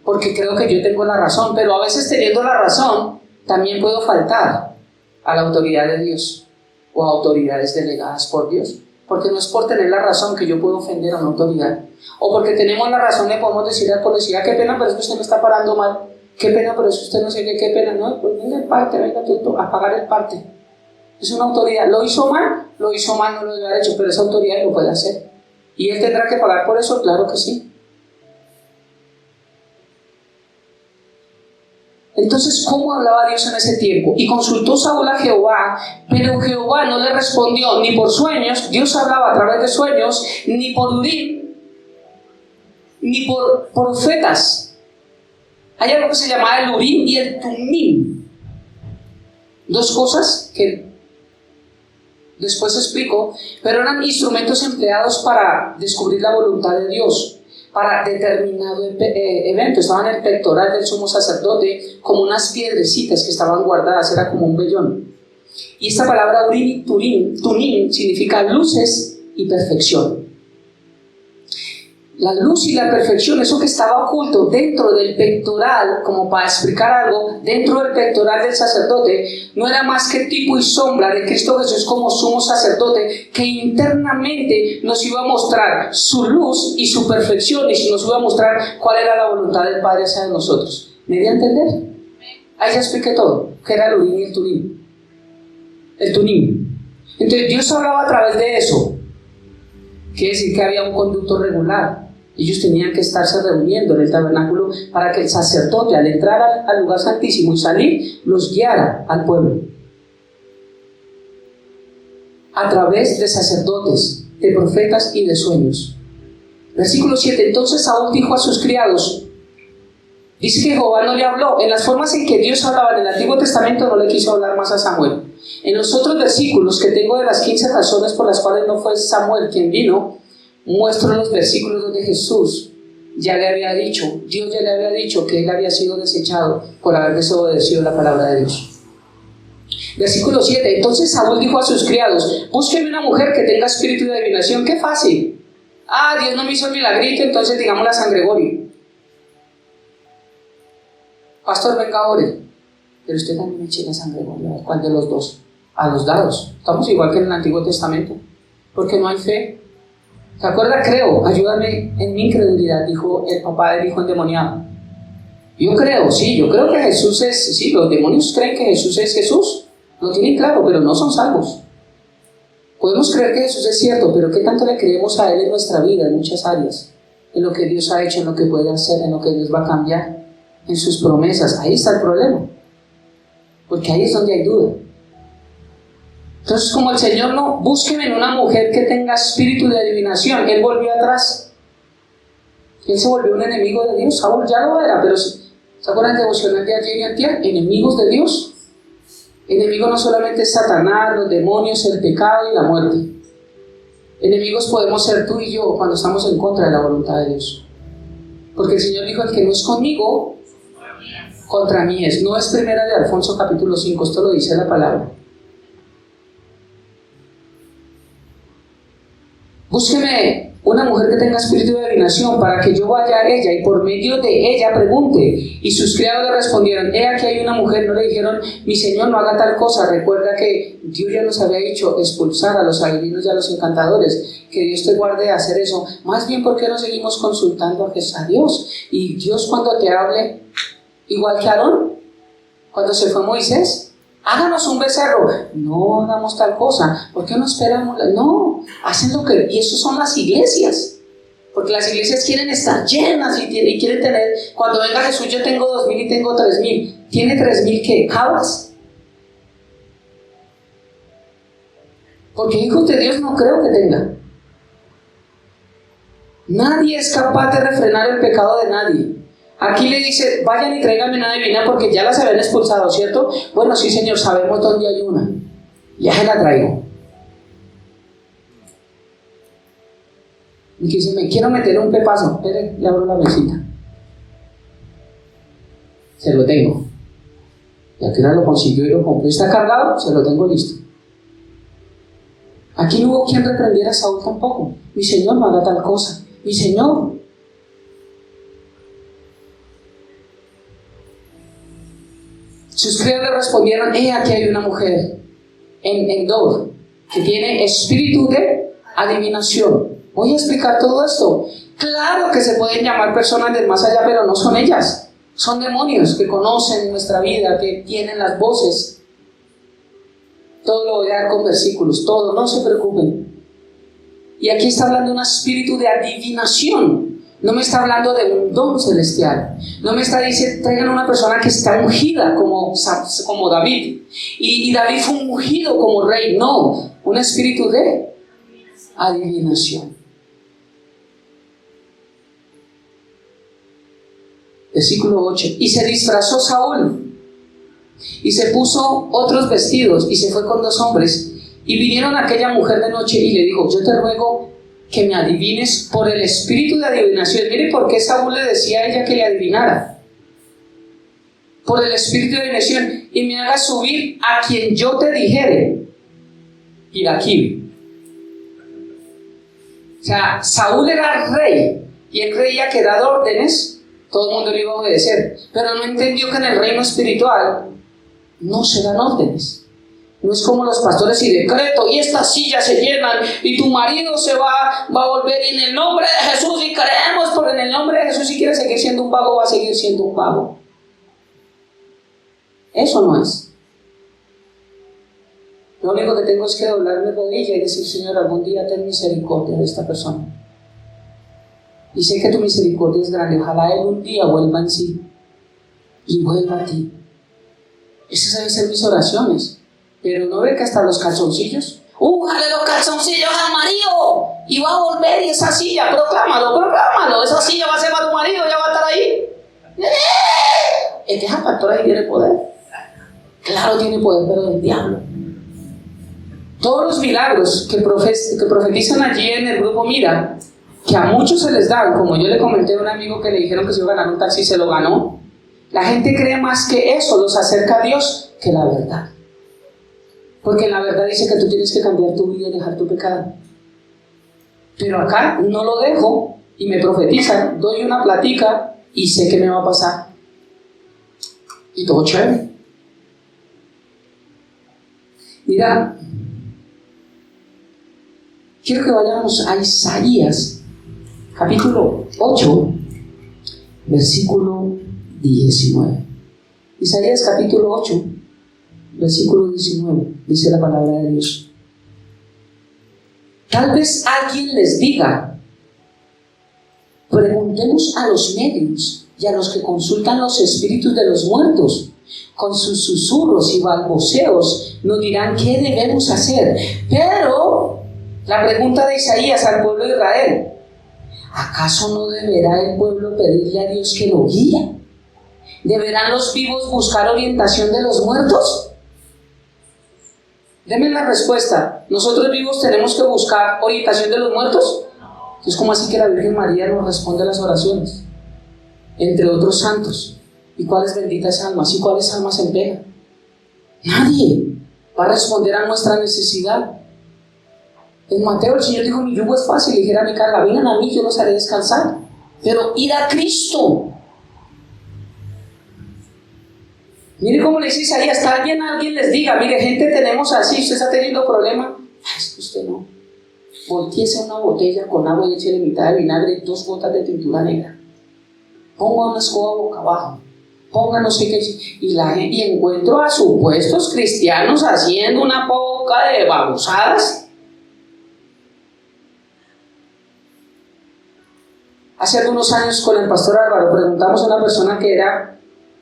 S1: Porque creo que yo tengo la razón. Pero a veces teniendo la razón, también puedo faltar a la autoridad de Dios o a autoridades delegadas por Dios. Porque no es por tener la razón que yo puedo ofender a una autoridad. O porque tenemos la razón le podemos decir al policía, qué pena, pero es que usted me está parando mal. Qué pena, pero es que usted no sé qué pena. No, pues venga el parte, venga tú, a pagar el parte. Es una autoridad. ¿Lo hizo mal? Lo hizo mal, no lo debe haber hecho, pero esa autoridad lo puede hacer. ¿Y él tendrá que pagar por eso? Claro que sí. Entonces, ¿cómo hablaba Dios en ese tiempo? Y consultó Saúl a Jehová, pero Jehová no le respondió ni por sueños. Dios hablaba a través de sueños, ni por Urim, ni por profetas. Hay algo que se llama el Urim y el Tumim. Dos cosas que después explico, pero eran instrumentos empleados para descubrir la voluntad de Dios para determinado evento. Estaban en el pectoral del sumo sacerdote como unas piedrecitas que estaban guardadas, era como un vellón. Y esta palabra Urim y Tumim significa luces y perfección. La luz y la perfección, eso que estaba oculto dentro del pectoral, como para explicar algo, dentro del pectoral del sacerdote, no era más que tipo y sombra de Cristo Jesús como sumo sacerdote, que internamente nos iba a mostrar su luz y su perfección, y nos iba a mostrar cuál era la voluntad del Padre hacia nosotros. ¿Me di a entender? Ahí ya expliqué todo, que era el Urim y el Tumim. El Tumim. Entonces Dios hablaba a través de eso. Quiere decir que había un conducto regular. Ellos tenían que estarse reuniendo en el tabernáculo para que el sacerdote, al entrar al lugar santísimo y salir, los guiara al pueblo. A través de sacerdotes, de profetas y de sueños. Versículo 7. Entonces Saúl dijo a sus criados, dice que Jehová no le habló. En las formas en que Dios hablaba en el Antiguo Testamento no le quiso hablar más a Samuel. En los otros versículos que tengo de las 15 razones por las cuales no fue Samuel quien vino, muestro los versículos donde Jesús ya le había dicho, Dios ya le había dicho que él había sido desechado por haber desobedecido la palabra de Dios. Versículo 7. Entonces Saúl dijo a sus criados, búsquenme una mujer que tenga espíritu de adivinación. ¡Qué fácil! Dios no me hizo el milagrito, entonces digamos la San Gregorio. pastor, venga, ore. Pero usted también eche la sangre, ¿cuál de los dos? A los lados. Estamos igual que en el Antiguo Testamento, porque no hay fe. ¿Se acuerda? Creo, ayúdame en mi incredulidad, dijo el papá del hijo endemoniado. Yo creo que Jesús es, sí, los demonios creen que Jesús es Jesús, lo tienen claro, pero no son salvos. Podemos creer que Jesús es cierto, pero ¿qué tanto le creemos a Él en nuestra vida, en muchas áreas? En lo que Dios ha hecho, en lo que puede hacer, en lo que Dios va a cambiar, en sus promesas. Ahí está el problema, porque ahí es donde hay duda. Entonces, como el Señor no, búsqueme en una mujer que tenga espíritu de adivinación, Él volvió atrás. Él se volvió un enemigo de Dios. Saúl ya lo era, pero ¿se acuerdan del devocional de ayer y antier? Enemigos de Dios. Enemigo no solamente es Satanás, los demonios, el pecado y la muerte. Enemigos podemos ser tú y yo cuando estamos en contra de la voluntad de Dios. Porque el Señor dijo, el que no es conmigo, contra mí es. No es primera de Alfonso capítulo 5, esto lo dice la palabra. Búsqueme una mujer que tenga espíritu de adivinación para que yo vaya a ella y por medio de ella pregunte. Y sus criados le respondieron, he aquí hay una mujer. No le dijeron, mi señor, no haga tal cosa. Recuerda que Dios ya nos había dicho expulsar a los adivinos y a los encantadores. Que Dios te guarde de hacer eso. Más bien, ¿por qué no seguimos consultando a Dios? Y Dios, cuando te hable, igual que Aarón, cuando se fue Moisés, háganos un becerro. No hagamos tal cosa. ¿Por qué no esperamos? No, hacen lo que... Y eso son las iglesias. Porque las iglesias quieren estar llenas y quieren tener... Cuando venga Jesús, yo tengo 2,000 y tengo 3,000. ¿Tiene 3,000 qué? ¿Cabras? Porque hijos de Dios no creo que tenga. Nadie es capaz de refrenar el pecado de nadie. Aquí le dice, vayan y tráiganme una divina porque ya las habían expulsado, ¿cierto? Bueno, sí, señor, sabemos dónde hay una. Ya se la traigo. Y que dice, me quiero meter un pepazo. Espere, le abro la mesita. Se lo tengo. Ya que ahora lo consiguió y lo compró. ¿Está cargado? Se lo tengo listo. Aquí no hubo quien reprendiera a Saúl tampoco. Mi señor, no haga tal cosa. Mi señor. Sus criados le respondieron, aquí hay una mujer en Dor que tiene espíritu de adivinación. Voy a explicar todo esto. Claro que se pueden llamar personas del más allá, pero no son ellas. Son demonios que conocen nuestra vida, que tienen las voces. Todo lo voy a dar con versículos, todo, no se preocupen. Y aquí está hablando de un espíritu de adivinación. No me está hablando de un don celestial. No me está diciendo, traigan una persona que está ungida como David. Y David fue ungido como rey. No, un espíritu de adivinación. Versículo 8. Y se disfrazó Saúl y se puso otros vestidos y se fue con 2 hombres. Y vinieron a aquella mujer de noche y le dijo, yo te ruego que me adivines por el espíritu de adivinación. Mire por qué Saúl le decía a ella que le adivinara. Por el espíritu de adivinación. Y me hagas subir a quien yo te dijere. Y aquí. O sea, Saúl era rey y él creía que dado órdenes, todo el mundo le iba a obedecer. Pero no entendió que en el reino espiritual no se dan órdenes. No es como los pastores y decreto, y estas sillas se llenan, y tu marido se va a volver, y en el nombre de Jesús, y creemos, porque en el nombre de Jesús, si quiere seguir siendo un vago, va a seguir siendo un vago. Eso no es. Lo único que tengo es que doblar mi rodilla y decir, Señor, algún día ten misericordia de esta persona. Y sé que tu misericordia es grande, ojalá él un día vuelva en sí, y vuelva a ti. Esas deben ser mis oraciones. Pero no ve que hasta los calzoncillos, jale los calzoncillos al marido y va a volver, y esa silla, proclámalo, esa silla va a ser para tu marido, ya va a estar ahí. Es que esa pastora ahí tiene poder. Claro, tiene poder, pero del diablo. Todos los milagros que profetizan allí en el grupo Mira, que a muchos se les dan, como yo le comenté a un amigo que le dijeron que se iba a ganar un taxi y se lo ganó. La gente cree más que eso los acerca a Dios que la verdad. Porque la verdad dice que tú tienes que cambiar tu vida y dejar tu pecado. Pero acá no lo dejo y me profetizan, doy una platica y sé que me va a pasar. Y todo chévere. Mira, quiero que vayamos a Isaías, capítulo 8, versículo 19. Isaías capítulo 8, versículo 19, dice la palabra de Dios. Tal vez alguien les diga, preguntemos a los médicos y a los que consultan los espíritus de los muertos. Con sus susurros y balbuceos nos dirán qué debemos hacer. Pero la pregunta de Isaías al pueblo de Israel: ¿acaso no deberá el pueblo pedirle a Dios que lo guíe? ¿Deberán los vivos buscar orientación de los muertos? Denme la respuesta. ¿Nosotros vivos tenemos que buscar orientación de los muertos? Es como así que la Virgen María nos responde a las oraciones, entre otros santos. ¿Y cuáles benditas almas? ¿Y cuáles almas en pena? Nadie va a responder a nuestra necesidad. En Mateo el Señor dijo: mi yugo es fácil, ligera mi carga, vengan a mí, yo los haré descansar. Pero ir a Cristo. Mire cómo le dice Isaías: está bien, alguien les diga, mire, gente tenemos así, usted está teniendo problema. Es que usted no. Voltíese una botella con agua y échele mitad de vinagre y 2 gotas de tintura negra. Ponga una escoba boca abajo. Ponga no sé qué. Y encuentro a supuestos cristianos haciendo una poca de babosadas. Hace algunos años con el pastor Álvaro preguntamos a una persona que era,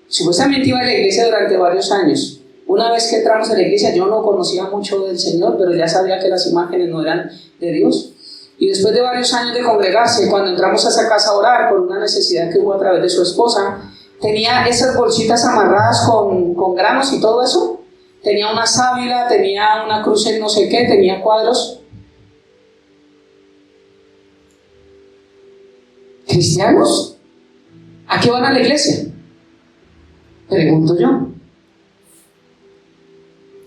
S1: supuestamente iba a la iglesia durante varios años. Una vez que entramos a la iglesia, yo no conocía mucho del Señor, pero ya sabía que las imágenes no eran de Dios. Y después de varios años de congregarse, cuando entramos a esa casa a orar por una necesidad que hubo a través de su esposa, tenía esas bolsitas amarradas con granos y todo eso. Tenía una sábila, tenía una cruz en no sé qué, tenía cuadros. ¿Cristianos? ¿A qué van a la iglesia? Pregunto yo.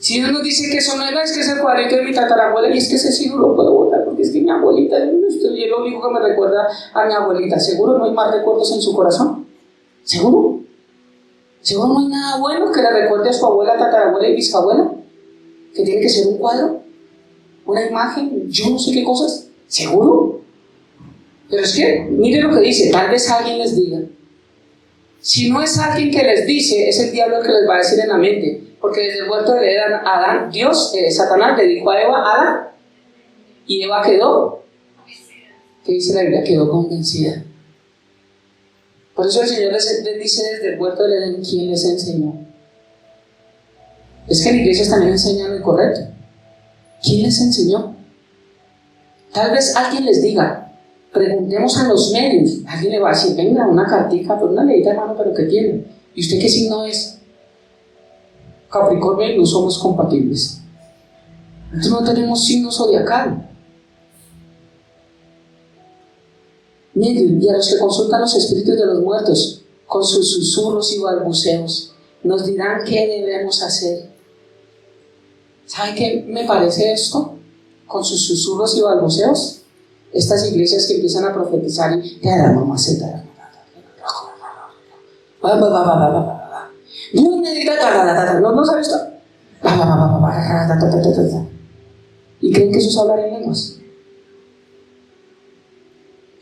S1: Si Dios nos dice que eso no es que es el cuadrito de mi tatarabuela, y es que ese sí no lo puedo botar, porque es que mi abuelita, y es lo único que me recuerda a mi abuelita. ¿Seguro no hay más recuerdos en su corazón? ¿Seguro? ¿Seguro no hay nada bueno que le recuerde a su abuela, tatarabuela y bisabuela? ¿Que tiene que ser un cuadro? ¿Una imagen? Yo no sé qué cosas. ¿Seguro? Pero es que, mire lo que dice, tal vez alguien les diga. Si no es alguien que les dice, es el diablo que les va a decir en la mente. Porque desde el huerto de Adán, Satanás le dijo a Eva, Adán, y Eva quedó, ¿qué dice la Biblia? Quedó convencida. Por eso el Señor les dice desde el huerto de Edén, ¿quién les enseñó? Es que en iglesias también enseñan lo correcto. ¿Quién les enseñó? Tal vez alguien les diga, preguntemos a los medios. Alguien le va a decir, venga, una cartica, pero una leída, hermano, pero ¿qué tiene? ¿Y usted qué signo es? Capricornio y no somos compatibles. Nosotros no tenemos signo zodiacal. Miren, y a los que consultan los espíritus de los muertos, con sus susurros y balbuceos, nos dirán qué debemos hacer. ¿Saben qué me parece esto? Con sus susurros y balbuceos, estas iglesias que empiezan a profetizar y ¿no sabe esto? Y creen que eso es hablar en lenguas.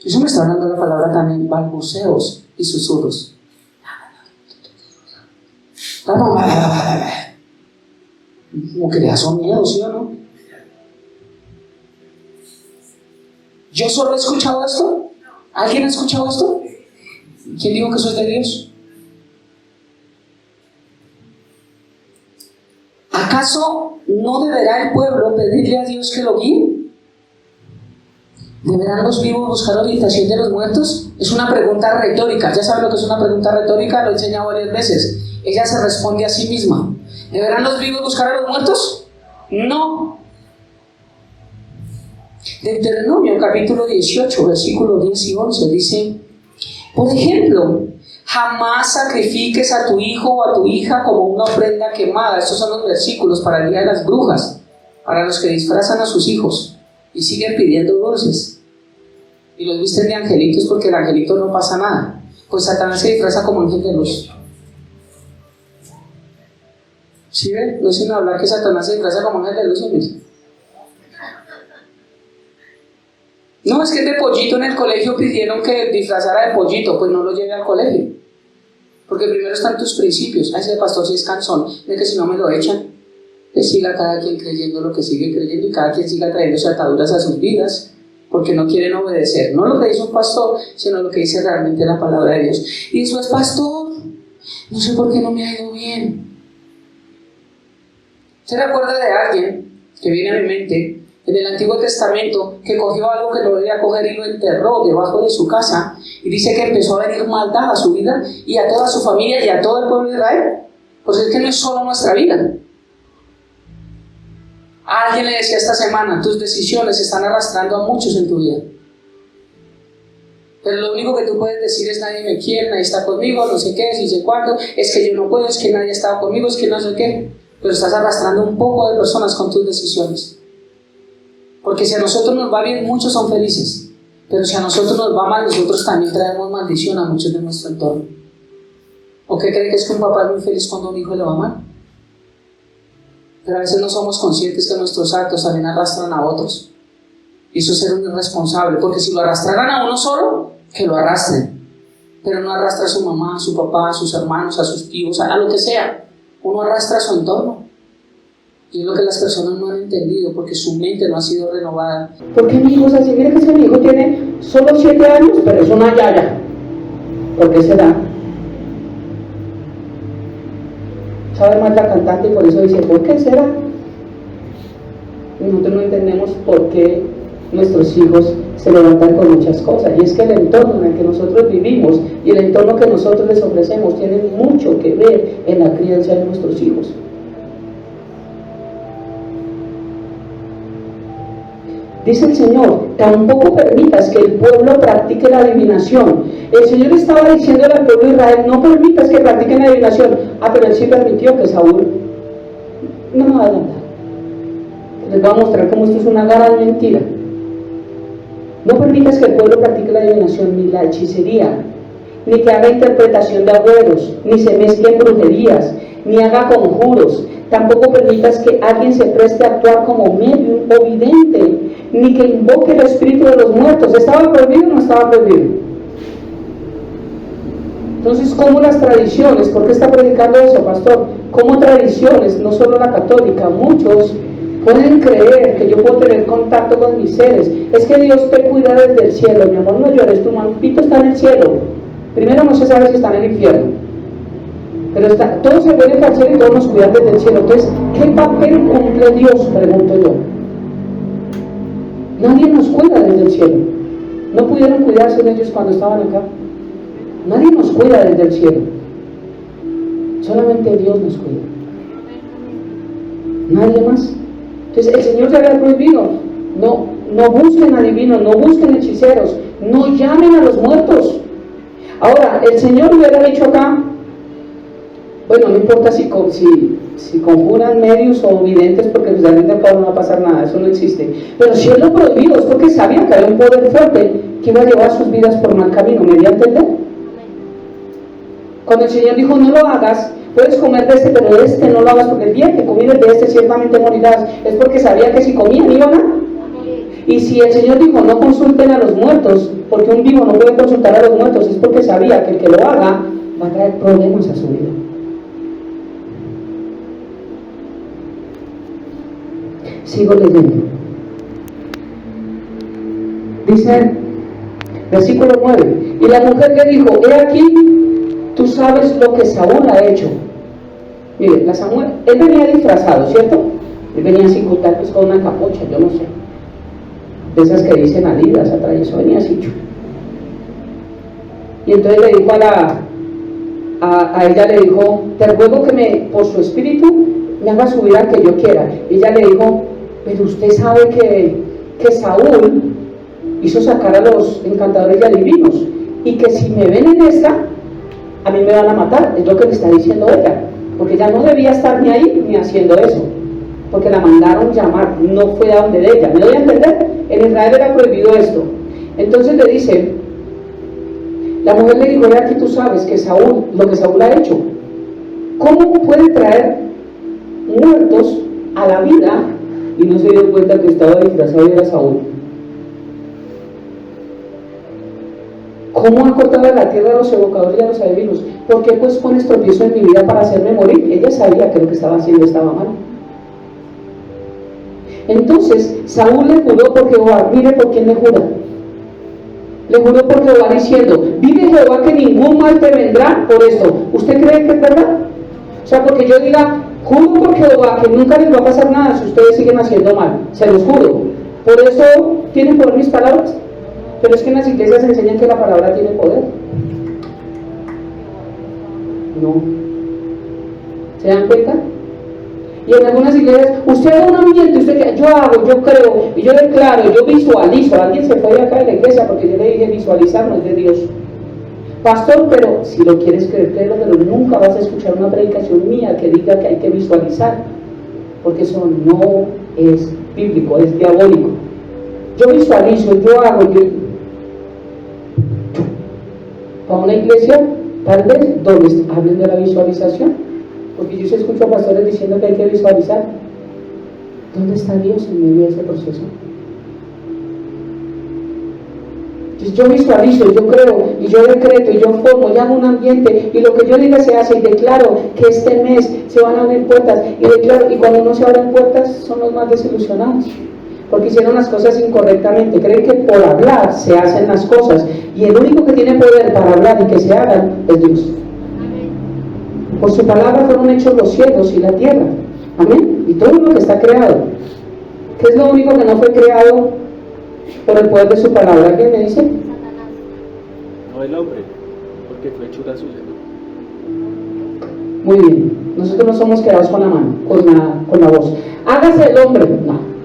S1: Eso me está hablando la palabra también, balbuceos y susurros. Como que le da son miedo, ¿sí o no? ¿Yo solo he escuchado esto? ¿Alguien ha escuchado esto? ¿Quién dijo que eso es de Dios? ¿Acaso no deberá el pueblo pedirle a Dios que lo guíe? ¿Deberán los vivos buscar orientación de los muertos? Es una pregunta retórica. ¿Ya saben lo que es una pregunta retórica? Lo he enseñado varias veces. Ella se responde a sí misma. ¿Deberán los vivos buscar a los muertos? No. Deuteronomio capítulo 18, versículos 10 y 11 dice, por ejemplo, jamás sacrifiques a tu hijo o a tu hija como una ofrenda quemada. Estos son los versículos para el día de las brujas, para los que disfrazan a sus hijos y siguen pidiendo dulces y los visten de angelitos porque el angelito no pasa nada. Pues Satanás se disfraza como ángel de luz. ¿Sí ven? No sin hablar que Satanás se disfraza como ángel de luz, hombres. No, es que de pollito en el colegio pidieron que disfrazara de pollito, pues no lo lleve al colegio. Porque primero están tus principios. Ay, ese pastor sí es cansón, de que si no me lo echan. Que siga cada quien creyendo lo que sigue creyendo y cada quien siga trayéndose ataduras a sus vidas, porque no quieren obedecer, no lo que dice un pastor, sino lo que dice realmente la palabra de Dios. Y eso es, pastor, no sé por qué no me ha ido bien. ¿Se recuerda de alguien que viene a mi mente en el Antiguo Testamento que cogió algo que no debía coger y lo enterró debajo de su casa, y dice que empezó a venir maldad a su vida y a toda su familia y a todo el pueblo de Israel? Pues es que no es solo nuestra vida. A alguien le decía esta semana, tus decisiones están arrastrando a muchos en tu vida. Pero lo único que tú puedes decir es, nadie me quiere, nadie está conmigo, no sé qué, si sé cuándo, es que yo no puedo, es que nadie ha estado conmigo, es que no sé qué. Pero estás arrastrando un poco de personas con tus decisiones. Porque si a nosotros nos va bien, muchos son felices. Pero si a nosotros nos va mal, nosotros también traemos maldición a muchos de nuestro entorno. ¿O qué cree que es que un papá es muy feliz cuando a un hijo le va mal? Pero a veces no somos conscientes que nuestros actos también arrastran a otros. Y eso es ser un irresponsable, porque si lo arrastraran a uno solo, que lo arrastren. Pero no arrastra a su mamá, a su papá, a sus hermanos, a sus tíos, a lo que sea. Uno arrastra a su entorno. Y es lo que las personas no han entendido, porque su mente no ha sido renovada. ¿Por qué mi hijo es así? Mira que mi hijo tiene solo 7 años, pero es una yaya. ¿Por qué será? Sabe más la cantante y por eso dice, ¿por qué será? Y nosotros no entendemos por qué nuestros hijos se levantan con muchas cosas. Y es que el entorno en el que nosotros vivimos y el entorno que nosotros les ofrecemos tienen mucho que ver en la crianza de nuestros hijos. Dice el Señor, tampoco permitas que el pueblo practique la adivinación. El Señor estaba diciendo al pueblo de Israel, no permitas que practiquen la adivinación. Pero Él sí permitió que Saúl, no me va a adelantar, les voy a mostrar cómo esto es una gran mentira. No permitas que el pueblo practique la adivinación, ni la hechicería, ni que haga interpretación de agüeros, ni se mezclen brujerías, ni haga conjuros. Tampoco permitas que alguien se preste a actuar como medium o vidente, ni que invoque el espíritu de los muertos. ¿Estaba prohibido o no estaba prohibido? Entonces, ¿cómo las tradiciones? ¿Por qué está predicando eso, pastor? ¿Cómo tradiciones, no solo la católica, muchos pueden creer que yo puedo tener contacto con mis seres? Es que Dios te cuida desde el cielo, mi amor, no llores, tu mampito está en el cielo. Primero no se sabe si está en el infierno, pero todos se pueden al cielo y todos nos cuidan desde el cielo. Entonces, ¿qué papel cumple Dios? Pregunto yo. Nadie nos cuida desde el cielo. No pudieron cuidarse de ellos cuando estaban acá. Nadie nos cuida desde el cielo. Solamente Dios nos cuida. Nadie más. Entonces el Señor se había prohibido. No busquen adivinos, no busquen hechiceros, no llamen a los muertos. Ahora, el Señor hubiera dicho acá, bueno, no importa si conjuran medios o videntes, porque realmente acá no va a pasar nada, eso no existe. Pero si Él lo prohibió, es porque sabía que había un poder fuerte que iba a llevar sus vidas por mal camino. ¿Me di a entender? Cuando el Señor dijo, no lo hagas, puedes comer de este, pero de este no lo hagas, porque el día que comieres de este ciertamente morirás, es porque sabía que si comían iban a... Y si el Señor dijo, no consulten a los muertos, porque un vivo no puede consultar a los muertos, es porque sabía que el que lo haga va a traer problemas a su vida. Sigo leyendo. Dice, versículo 9, y la mujer le dijo, he aquí, tú sabes lo que Saúl ha hecho. Mire, él venía disfrazado, ¿cierto? Él venía sin contar, pues, con una capucha, yo no sé. De esas que dicen Adidas atrás, eso venía así. Y entonces le dijo a ella le dijo, te ruego que por su espíritu me haga subir al que yo quiera. Y ella le dijo, pero usted sabe que Saúl hizo sacar a los encantadores y adivinos, y que si me ven en esta, a mí me van a matar. Es lo que le está diciendo ella, porque ella no debía estar ni ahí ni haciendo eso, porque la mandaron llamar, no fue a donde de ella. ¿Me doy a entender? En Israel era prohibido esto. Entonces le dice, la mujer le dijo, ya que tú sabes que lo que Saúl ha hecho, ¿cómo puede traer muertos a la vida y no se dio cuenta que estaba disfrazado y era Saúl. ¿Cómo ha cortado la tierra a los evocadores y a los adivinos? ¿Por qué pues pones tropiezo en mi vida para hacerme morir? Ella sabía que lo que estaba haciendo estaba mal. Entonces Saúl le juró por Jehová. Mire por quién le jura. Le juró por Jehová diciendo: vive Jehová que ningún mal te vendrá por esto. ¿Usted cree que es verdad? O sea, porque yo diga, juro por Jehová que nunca les va a pasar nada si ustedes siguen haciendo mal. Se los juro. Por eso tienen poder mis palabras. Pero es que en las iglesias enseñan que la palabra tiene poder. No. ¿Se dan cuenta? Y en algunas iglesias, usted da un ambiente, usted que yo hago, yo creo, y yo declaro, yo visualizo. Alguien se fue de acá de la iglesia porque yo le dije visualizar no es de Dios. Pastor, pero si lo quieres creer, créelo, pero nunca vas a escuchar una predicación mía que diga que hay que visualizar, porque eso no es bíblico, es diabólico. Yo visualizo, yo hago, para una iglesia, tal vez, donde hablen de la visualización, porque yo escucho a pastores diciendo que hay que visualizar. ¿Dónde está Dios en medio de ese proceso? Entonces yo visualizo, yo creo, y yo decreto, y yo formo, y hago un ambiente, y lo que yo diga se hace, y declaro que este mes se van a abrir puertas, y declaro, y cuando no se abren puertas, son los más desilusionados, porque hicieron las cosas incorrectamente. Creen que por hablar se hacen las cosas, y el único que tiene poder para hablar y que se hagan es Dios. Por su palabra fueron hechos los cielos y la tierra, amén, y todo lo que está creado. ¿Qué es lo único que no fue creado por el poder de su palabra? ¿Alguien me dice?
S2: No el hombre, porque fue hechura suya.
S1: Muy bien, nosotros no somos creados con la mano, con la voz. Hágase el hombre, no.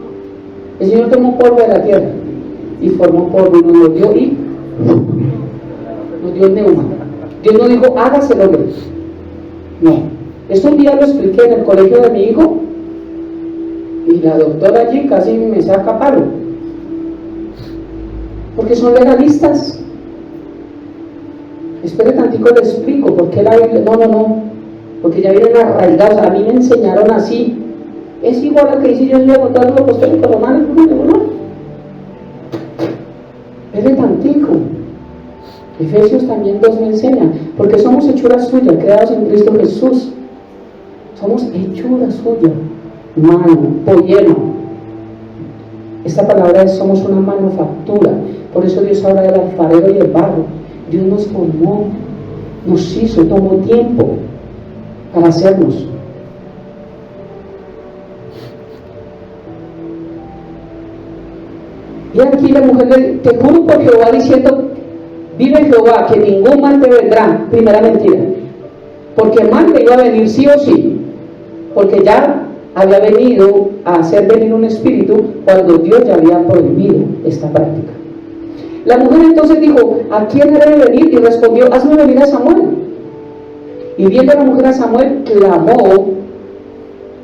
S1: El Señor tomó polvo de la tierra y formó polvo y nos dio y nos dio el neuma. Dios no dijo, hágase el hombre. No. Esto un día lo expliqué en el colegio de mi hijo y la doctora allí casi me saca palo. Porque son legalistas. Espere tantico, le explico por qué la Biblia. No. Porque ya vienen arraigados. A mí me enseñaron así. Es igual a que dice yo soy agotado lo apostólico romano. No. Espere tantico. Efesios también 2 me enseña, porque somos hechuras suyas, creados en Cristo Jesús. Somos hechuras suyas, mano, polleno. Esta palabra es, somos una manufactura. Por eso Dios habla del alfarero y el barro. Dios nos formó, nos hizo, tomó tiempo para hacernos. Y aquí la mujer le, te juro por Jehová diciendo, vive Jehová, que ningún mal te vendrá. Primera mentira. Porque mal te iba a venir sí o sí. Porque ya había venido a hacer venir un espíritu cuando Dios ya había prohibido esta práctica. La mujer entonces dijo, ¿a quién haré venir? Y respondió, hazme venir a Samuel. Y viendo a la mujer a Samuel, clamó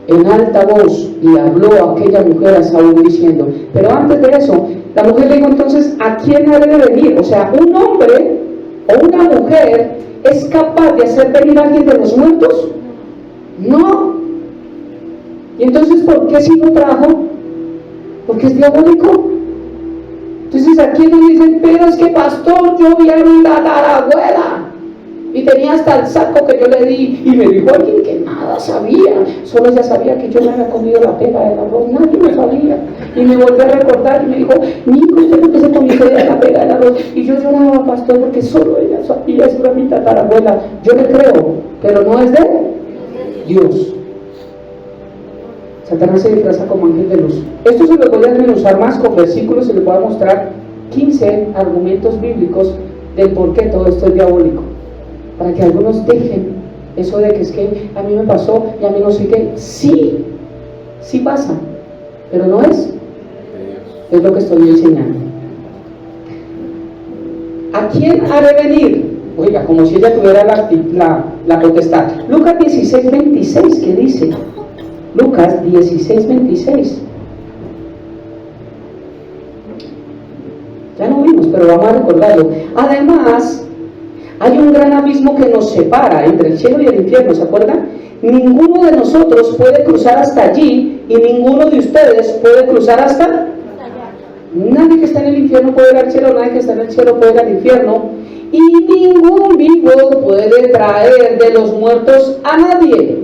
S1: en alta voz y habló a aquella mujer a Saúl diciendo, pero antes de eso, la mujer le dijo entonces, ¿a quién haré de venir? O sea, un hombre o una mujer es capaz de hacer venir a alguien de los muertos. No. Y entonces, ¿por qué si lo trajo? Porque es diabólico. Entonces aquí nos dicen, pero es que pastor, yo vi a mi tatarabuela y tenía hasta el saco que yo le di, y me dijo alguien que nada sabía, solo ella sabía que yo me había comido la pega del arroz, nadie lo sabía, y me volvió a recordar y me dijo, Nico, ¿usted por qué se comió la pega del arroz? Y yo lloraba, pastor, porque solo ella sabía, eso era mi tatarabuela. Yo le creo, pero no es de Dios. Satanás se disfraza como ángel de luz. Esto se lo voy a desmenuzar más con versículos y les voy a mostrar 15 argumentos bíblicos del por qué todo esto es diabólico, para que algunos dejen eso de que es que a mí me pasó y a mí no sé qué. Sí pasa, pero no es lo que estoy enseñando. ¿A quién haré venir? Oiga, como si ella tuviera la potestad. Lucas 16:26, ¿qué dice? Lucas 16:26. Ya no vimos, pero vamos a recordarlo. Además, Hay un gran abismo que nos separa entre el cielo y el infierno, ¿se acuerdan? Ninguno de nosotros puede cruzar hasta allí y ninguno de ustedes puede cruzar hasta... Nadie que está en el infierno puede ir al cielo, nadie que está en el cielo puede ir al infierno, y ningún vivo puede traer de los muertos a nadie.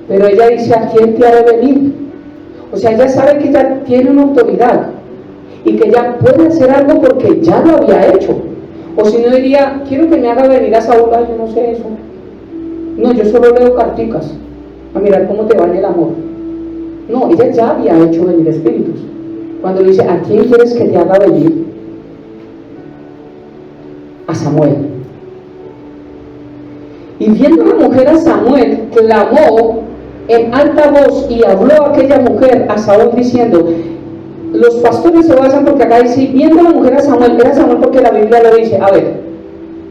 S1: Pero ella dice, ¿a quién te ha de venir? O sea, ella sabe que ella tiene una autoridad y que ella puede hacer algo porque ya lo había hecho. O si no diría, quiero que me haga venir a Saúl, yo no sé eso. No, yo solo leo carticas a mirar cómo te va en el amor. No, ella ya había hecho venir espíritus. Cuando le dice, ¿a quién quieres que te haga venir? A Samuel. Y viendo la mujer a Samuel, clamó en alta voz y habló aquella mujer a Saúl diciendo, los pastores se basan porque acá dice, viendo la mujer a Samuel, era Samuel porque la Biblia lo dice. A ver,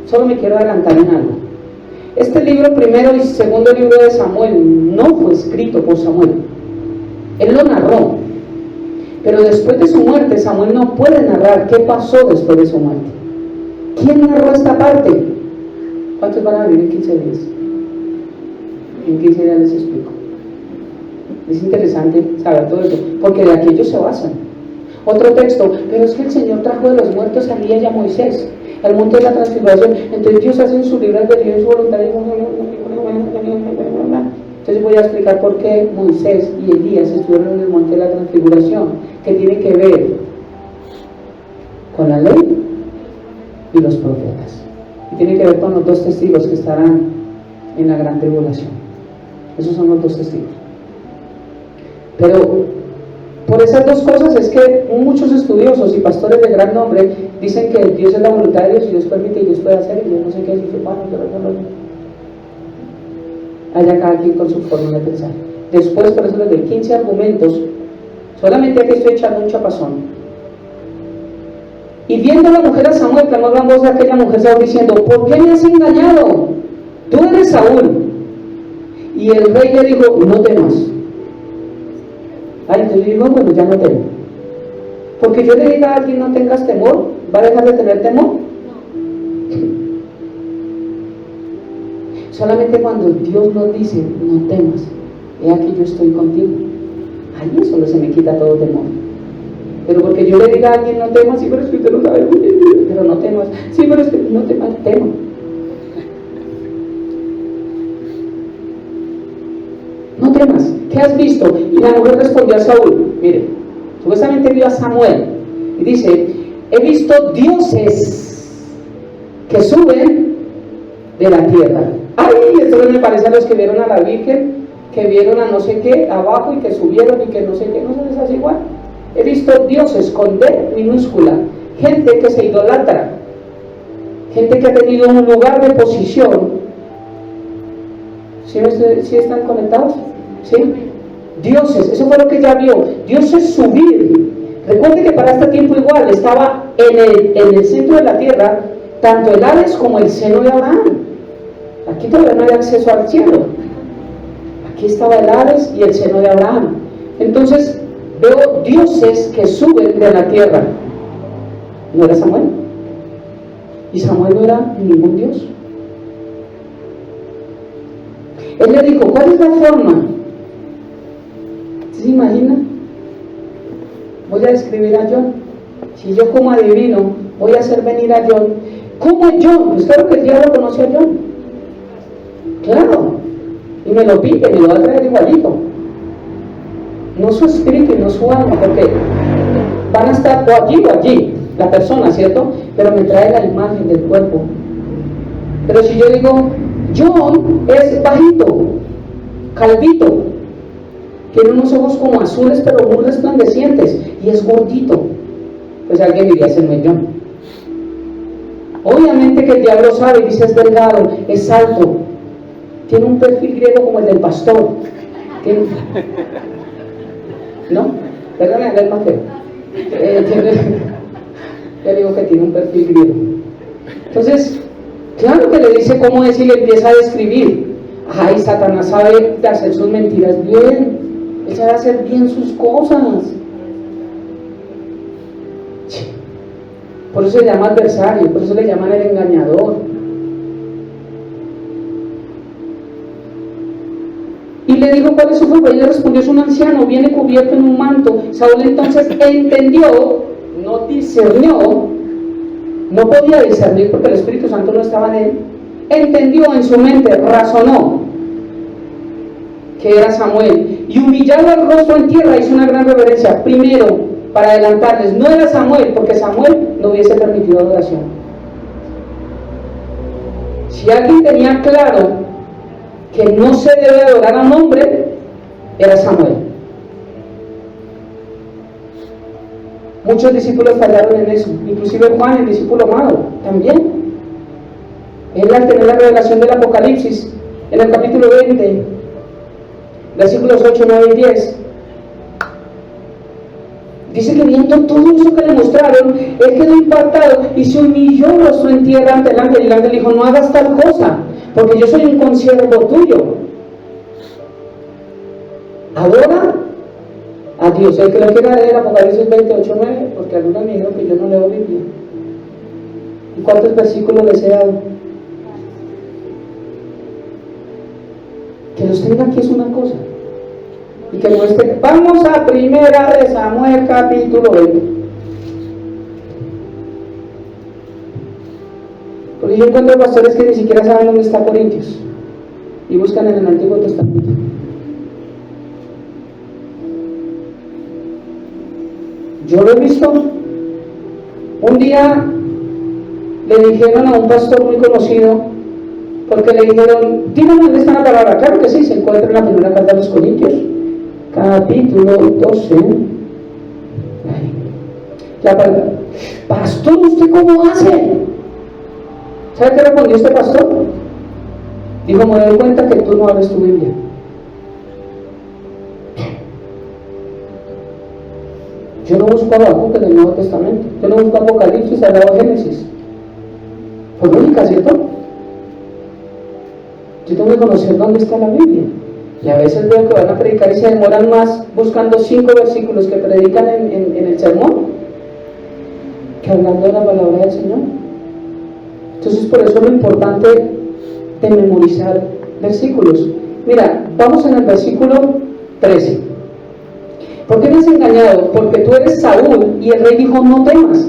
S1: solo me quiero adelantar en algo. Este libro, primero y segundo libro de Samuel, no fue escrito por Samuel. Él lo narró, pero después de su muerte Samuel no puede narrar qué pasó después de su muerte. ¿Quién narró esta parte? ¿Cuántos van a venir en 15 días? En 15 días les explico. Es interesante saber todo esto, porque de aquí ellos se basan. Otro texto, pero es que el Señor trajo de los muertos a Elías y a Moisés al monte de la transfiguración. Entonces Dios hace en su libre albedrío y su voluntad. Entonces voy a explicar por qué Moisés y Elías estuvieron en el monte de la transfiguración, que tiene que ver con la ley y los profetas, y tiene que ver con los dos testigos que estarán en la gran tribulación. Esos son los dos testigos. Pero por esas dos cosas es que muchos estudiosos y pastores de gran nombre dicen que Dios es la voluntad de Dios y Dios permite y Dios puede hacer, y Dios no sé qué, y dice, bueno, haya cada quien con su forma de pensar. Después, por eso les doy 15 argumentos, solamente aquí estoy echando un chapazón. Y viendo la mujer a Samuel, clamó la voz de aquella mujer Saúl diciendo, ¿por qué me has engañado? Tú eres Saúl. Y el rey le dijo, no temas. Entonces yo digo, bueno, ya no temo. Porque yo le diga a alguien no tengas temor, ¿va a dejar de tener temor? Solamente cuando Dios nos dice, no temas, he aquí yo estoy contigo, ahí solo se me quita todo temor. Pero porque yo le diga a alguien, no temas, sí, pero es que usted no sabe, pero no temas, sí, pero es que no temas, tema. No temas, ¿qué has visto? Y la mujer respondió a Saúl, mire, supuestamente vio a Samuel, y dice, he visto dioses que suben de la tierra. Ay, esto me parece a los que vieron a la Virgen, que vieron a no sé qué abajo y que subieron y que no sé qué, ¿no se les hace igual? He visto dioses con D minúscula, gente que se idolatra, gente que ha tenido un lugar de posición. ¿Sí están conectados? ¿Sí? Dioses, eso fue lo que ella vio. Dioses subir. Recuerde que para este tiempo igual estaba en el centro de la tierra tanto el Hades como el seno de Abraham. Aquí todavía no hay acceso al cielo. Aquí estaba el Hades y el seno de Abraham. Entonces veo dioses que suben de la tierra. ¿No era Samuel? Y Samuel no era ningún dios. Él le dijo, ¿cuál es la forma? ¿Se imagina? Voy a describir a John. Si yo como adivino, voy a hacer venir a John. ¿Cómo es John? Pues claro que el diablo conoce a John. Claro. Y me lo pide, me lo va a traer igualito. No su espíritu y no su alma, porque van a estar o allí, la persona, ¿cierto? Pero me trae la imagen del cuerpo. Pero si yo digo, John es bajito, calvito, tiene unos ojos como azules pero muy resplandecientes y es gordito, pues alguien diría, ese no es John. Obviamente que el diablo sabe y dice, es delgado, es alto, tiene un perfil griego como el del pastor. ¿No? Perdóname, es más feo. Ya digo que tiene un perfil griego. Entonces, claro que le dice cómo es y le empieza a describir. Ay, Satanás sabe de hacer sus mentiras bien. Él sabe hacer bien sus cosas. Por eso se llama adversario, por eso le llaman el engañador. Y le dijo cuál es su forma. Y le respondió: es un anciano, viene cubierto en un manto. Saúl entonces entendió, no discernió, no podía discernir porque el Espíritu Santo no estaba en él. Entendió en su mente, razonó que era Samuel, y humillado el rostro en tierra hizo una gran reverencia. Primero, para adelantarles, no era Samuel, porque Samuel no hubiese permitido adoración. Si alguien tenía claro que no se debe adorar a un hombre, era Samuel. Muchos discípulos fallaron en eso, inclusive Juan, el discípulo amado, también. Él, al tener la revelación del Apocalipsis, en el capítulo 20, versículos 8, 9 y 10, dice que viendo todo eso que le mostraron, él quedó impactado y se humilló rostro en tierra ante el ángel, y el ángel dijo: no hagas tal cosa, porque yo soy un consiervo tuyo. Adora a Dios. El que lo quiera leer, Apocalipsis 28, 9, porque algunos me dijeron que yo no leo Biblia. ¿Y cuántos versículos les he dado? Que los tenga aquí es una cosa, y que muestre. Vamos a Primera de Samuel capítulo 20. Porque yo encuentro pastores que ni siquiera saben dónde está Corintios y buscan en el Antiguo Testamento. Yo lo he visto. Un día le dijeron a un pastor muy conocido, porque le dijeron: dígame dónde está la palabra. Claro que sí, se encuentra en la primera carta de los Corintios, capítulo 12. La palabra: pastor, ¿usted cómo hace? ¿Sabe qué respondió este pastor? Dijo: me doy cuenta que tú no abres tu Biblia. Yo no busco Habacuc en el Nuevo Testamento, yo no busco Apocalipsis al lado de Génesis. Por lógica, ¿cierto? Yo tengo que conocer dónde está la Biblia. Y a veces veo que van a predicar y se demoran más buscando 5 versículos que predican en el sermón que hablando de la palabra del Señor. Entonces, por eso es lo importante de memorizar versículos. Mira, vamos en el versículo 13. ¿Por qué me has engañado? Porque tú eres Saúl. Y el rey dijo: no temas.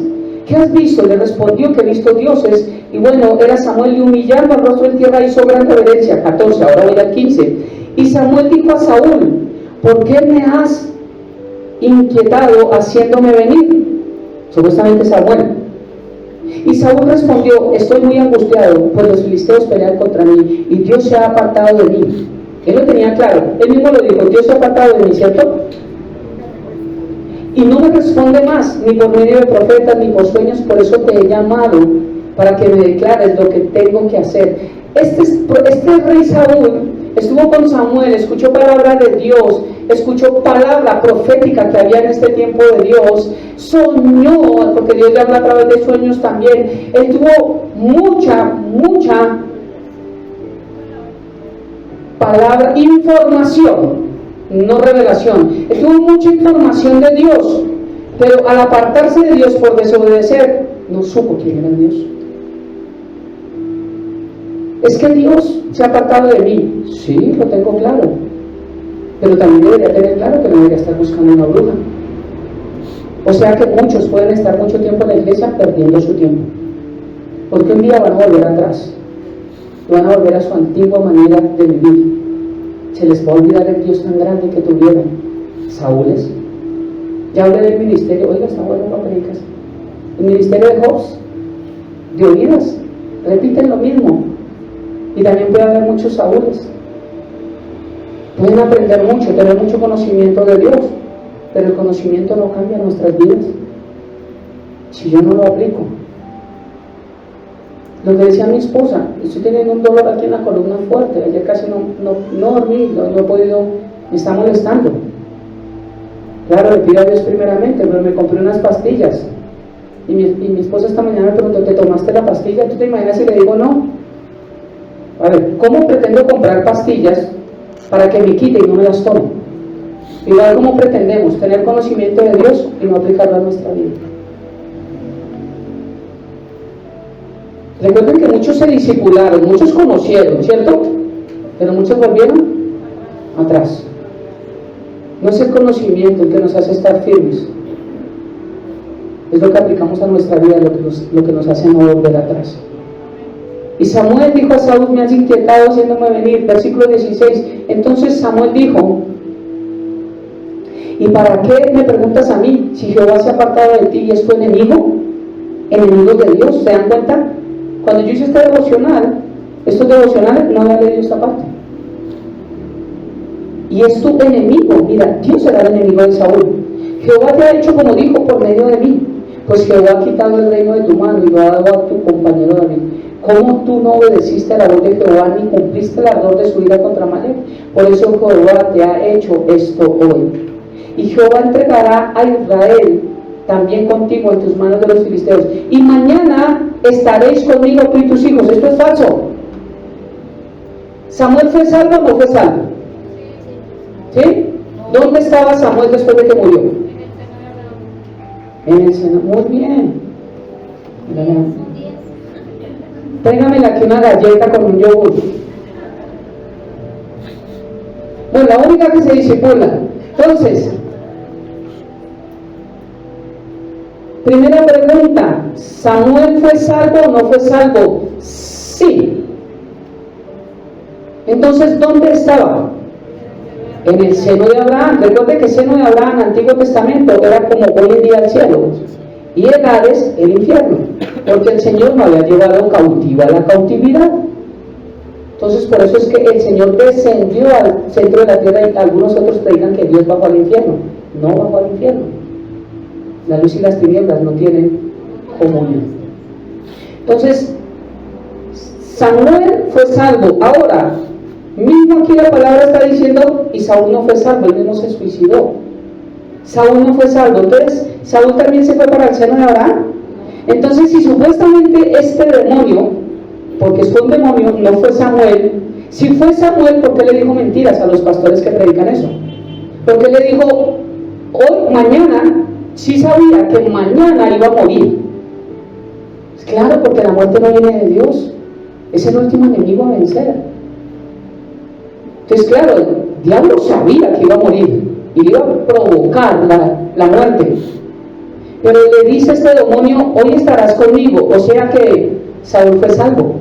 S1: ¿Qué has visto? Le respondió: que he visto dioses. Y bueno, era Samuel, y humillando el rostro en tierra hizo gran reverencia. 14, ahora voy al 15. Y Samuel dijo a Saúl: ¿por qué me has inquietado haciéndome venir? Supuestamente Samuel. Y Saúl respondió: estoy muy angustiado, pues los filisteos pelean contra mí, y Dios se ha apartado de mí. Él lo tenía claro, él mismo lo dijo: Dios se ha apartado de mí, ¿cierto? Y no me responde más, ni por medio de profetas, ni por sueños. Por eso te he llamado, para que me declares lo que tengo que hacer. Este rey Saúl estuvo con Samuel, escuchó palabra de Dios, escuchó palabra profética que había en este tiempo de Dios, soñó, porque Dios le habla a través de sueños también. Él tuvo mucha palabra, información, no revelación. Él tuvo mucha información de Dios, pero al apartarse de Dios por desobedecer, no supo quién era Dios. Es que Dios se ha apartado de mí. Sí, lo tengo claro, pero también debería tener claro que no debería estar buscando una bruja. O sea que muchos pueden estar mucho tiempo en la iglesia perdiendo su tiempo, porque un día van a volver atrás, van a volver a su antigua manera de vivir. Se les va a olvidar el Dios tan grande que tuvieron. Saúles. Ya hablé del ministerio. Oiga, está bueno para predicas. El ministerio de Jobs, de oídas, repiten lo mismo. Y también puede haber muchos Saúles. Pueden aprender mucho, tener mucho conocimiento de Dios, pero el conocimiento no cambia nuestras vidas si yo no lo aplico. Lo que decía mi esposa: estoy teniendo un dolor aquí en la columna fuerte, ayer casi no dormí, no he podido, me está molestando. Claro, le pido a Dios primeramente, pero me compré unas pastillas. Y mi esposa esta mañana me preguntó: ¿te tomaste la pastilla? ¿Tú te imaginas si le digo no? A ver, ¿cómo pretendo comprar pastillas para que me quite y no me las tome? Igual, ¿cómo pretendemos tener conocimiento de Dios y no aplicarlo a nuestra vida? Recuerden que muchos se discipularon, muchos conocieron, ¿cierto? Pero muchos volvieron atrás. No es el conocimiento el que nos hace estar firmes, es lo que aplicamos a nuestra vida lo que nos hace no volver atrás. Y Samuel dijo a Saúl: me has inquietado haciéndome venir. Versículo 16. Entonces Samuel dijo: ¿y para qué me preguntas a mí si Jehová se ha apartado de ti y es tu enemigo? Enemigos de Dios. ¿Se dan cuenta? Cuando yo hice este devocional, estos devocionales no había leído esta parte. Y es tu enemigo. Mira, Dios será el enemigo de Saúl. Jehová te ha hecho como dijo por medio de mí, pues Jehová ha quitado el reino de tu mano y lo ha dado a tu compañero David. ¿Cómo tú no obedeciste la voz de Jehová ni cumpliste el ardor de su ira contra Amalec? Por eso Jehová te ha hecho esto hoy. Y Jehová entregará a Israel también contigo en tus manos de los filisteos. Y mañana estaréis conmigo tú y tus hijos. Esto es falso. ¿Samuel fue salvo o no fue salvo? ¿Sí? ¿Dónde estaba Samuel después de que murió? En el seno. Muy bien. Tráigamela aquí una galleta con un yogur. Bueno, la única que se disipula. Entonces, primera pregunta: ¿Samuel fue salvo o no fue salvo? Sí. Entonces, ¿dónde estaba? En el seno de Abraham. Recuerde que el seno de Abraham en el Antiguo Testamento era como hoy en día el cielo, y el Hades el infierno, porque el Señor no había llevado cautiva la cautividad. Entonces, por eso es que el Señor descendió al centro de la tierra, y algunos otros predican que Dios bajó al infierno. No bajó al infierno. La luz y las tinieblas no tienen comunión. Entonces, Samuel fue salvo. Ahora, mismo aquí la palabra está diciendo: y Saúl no fue salvo, él mismo se suicidó. Saúl no fue salvo. Entonces, Saúl también se fue para el seno de Abraham. Entonces, si supuestamente este demonio, porque fue un demonio, no fue Samuel, si fue Samuel, ¿por qué le dijo mentiras a los pastores que predican eso? ¿Por qué le dijo hoy, mañana? Sí sabía que mañana iba a morir. Claro, porque la muerte no viene de Dios, es el último enemigo a vencer. Entonces, claro, el diablo sabía que iba a morir y iba a provocar la muerte. Pero le dice a este demonio: hoy estarás conmigo. O sea que Saúl fue salvo.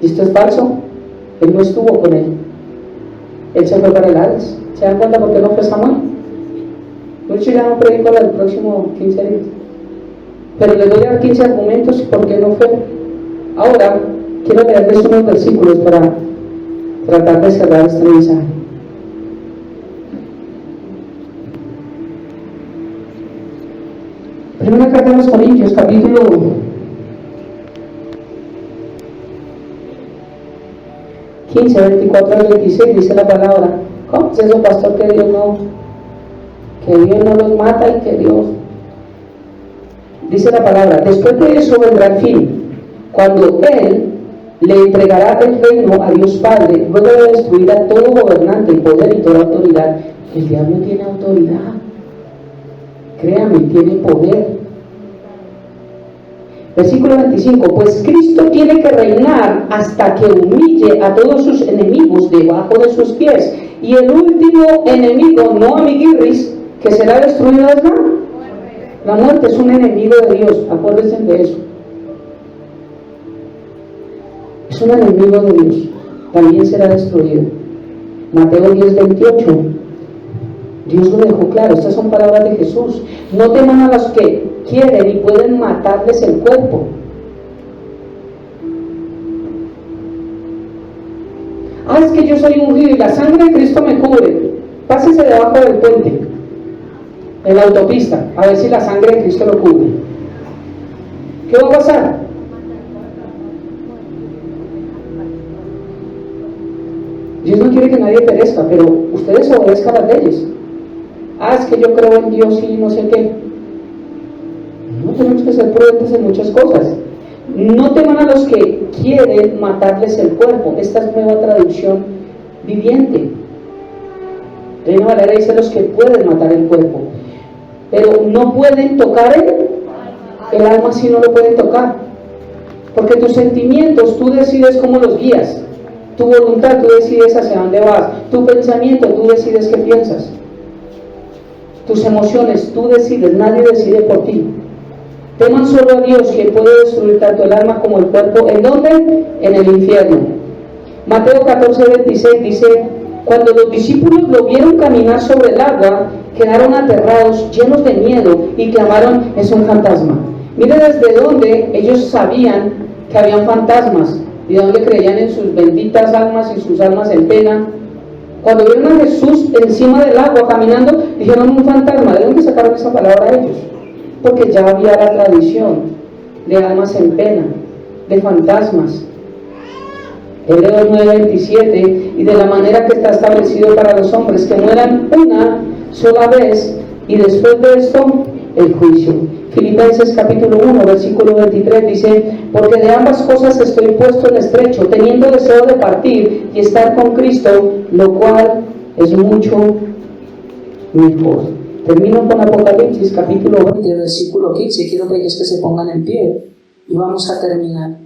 S1: Y esto es falso. Él no estuvo con él. Él se fue para el Hades. ¿Se dan cuenta por qué no fue Samuel? Mucho ya no predico el próximo 15 días. Pero les voy a dar 15 argumentos por qué no fue. Ahora, quiero leerles unos versículos para tratar de cerrar este mensaje. Primera carta a los Corintios, capítulo 15, 24 al 26, dice la palabra. ¿Cómo es eso, pastor, que Dios no los mata y que Dios? Dice la palabra: después de eso vendrá el fin, cuando Él le entregará el reino a Dios Padre, luego de destruir a todo gobernante, poder y toda autoridad. El diablo tiene autoridad, créame, tiene poder. Versículo 25: pues Cristo tiene que reinar hasta que humille a todos sus enemigos debajo de sus pies. Y el último enemigo, no amiguirris, que será destruido es la muerte. Es un enemigo de Dios, acuérdense de eso. Es un enemigo de Dios, también será destruido. Mateo 10:28, Dios lo dejó claro. Estas son palabras de Jesús: no teman a los que quieren y pueden matarles el cuerpo. Es que yo soy ungido y la sangre de Cristo me cubre. Pásese debajo del puente, en la autopista, a ver si la sangre de Cristo lo cubre. ¿Qué va a pasar? Dios no quiere que nadie perezca, pero ustedes obedezcan las leyes. Es que yo creo en Dios y no sé qué. No, tenemos que ser prudentes en muchas cosas. No teman a los que quieren matarles el cuerpo. Esta es nueva traducción viviente. Reina Valera dice: los que pueden matar el cuerpo, pero no pueden tocar el alma. Si no lo pueden tocar. Porque tus sentimientos tú decides cómo los guías. Tu voluntad tú decides hacia dónde vas. Tu pensamiento tú decides qué piensas. Tus emociones tú decides, nadie decide por ti. Teman solo a Dios, que puede destruir tanto el alma como el cuerpo. ¿En dónde? En el infierno. Mateo 14:26 dice: cuando los discípulos lo vieron caminar sobre el agua, quedaron aterrados, llenos de miedo, y clamaron: es un fantasma. Mire desde dónde ellos sabían que habían fantasmas, y de dónde creían en sus benditas almas y sus almas en pena. Cuando vieron a Jesús encima del agua caminando, dijeron: un fantasma. ¿De dónde sacaron esa palabra ellos? Porque ya había la tradición de almas en pena, de fantasmas. Hebreos 9:27, y de la manera que está establecido para los hombres, que mueran una sola vez, y después de esto, el juicio. Filipenses capítulo 1, versículo 23 dice: porque de ambas cosas estoy puesto en estrecho, teniendo deseo de partir y estar con Cristo, lo cual es mucho mejor. Termino con Apocalipsis capítulo 20, versículo 15. Quiero que ellos se pongan en pie y vamos a terminar.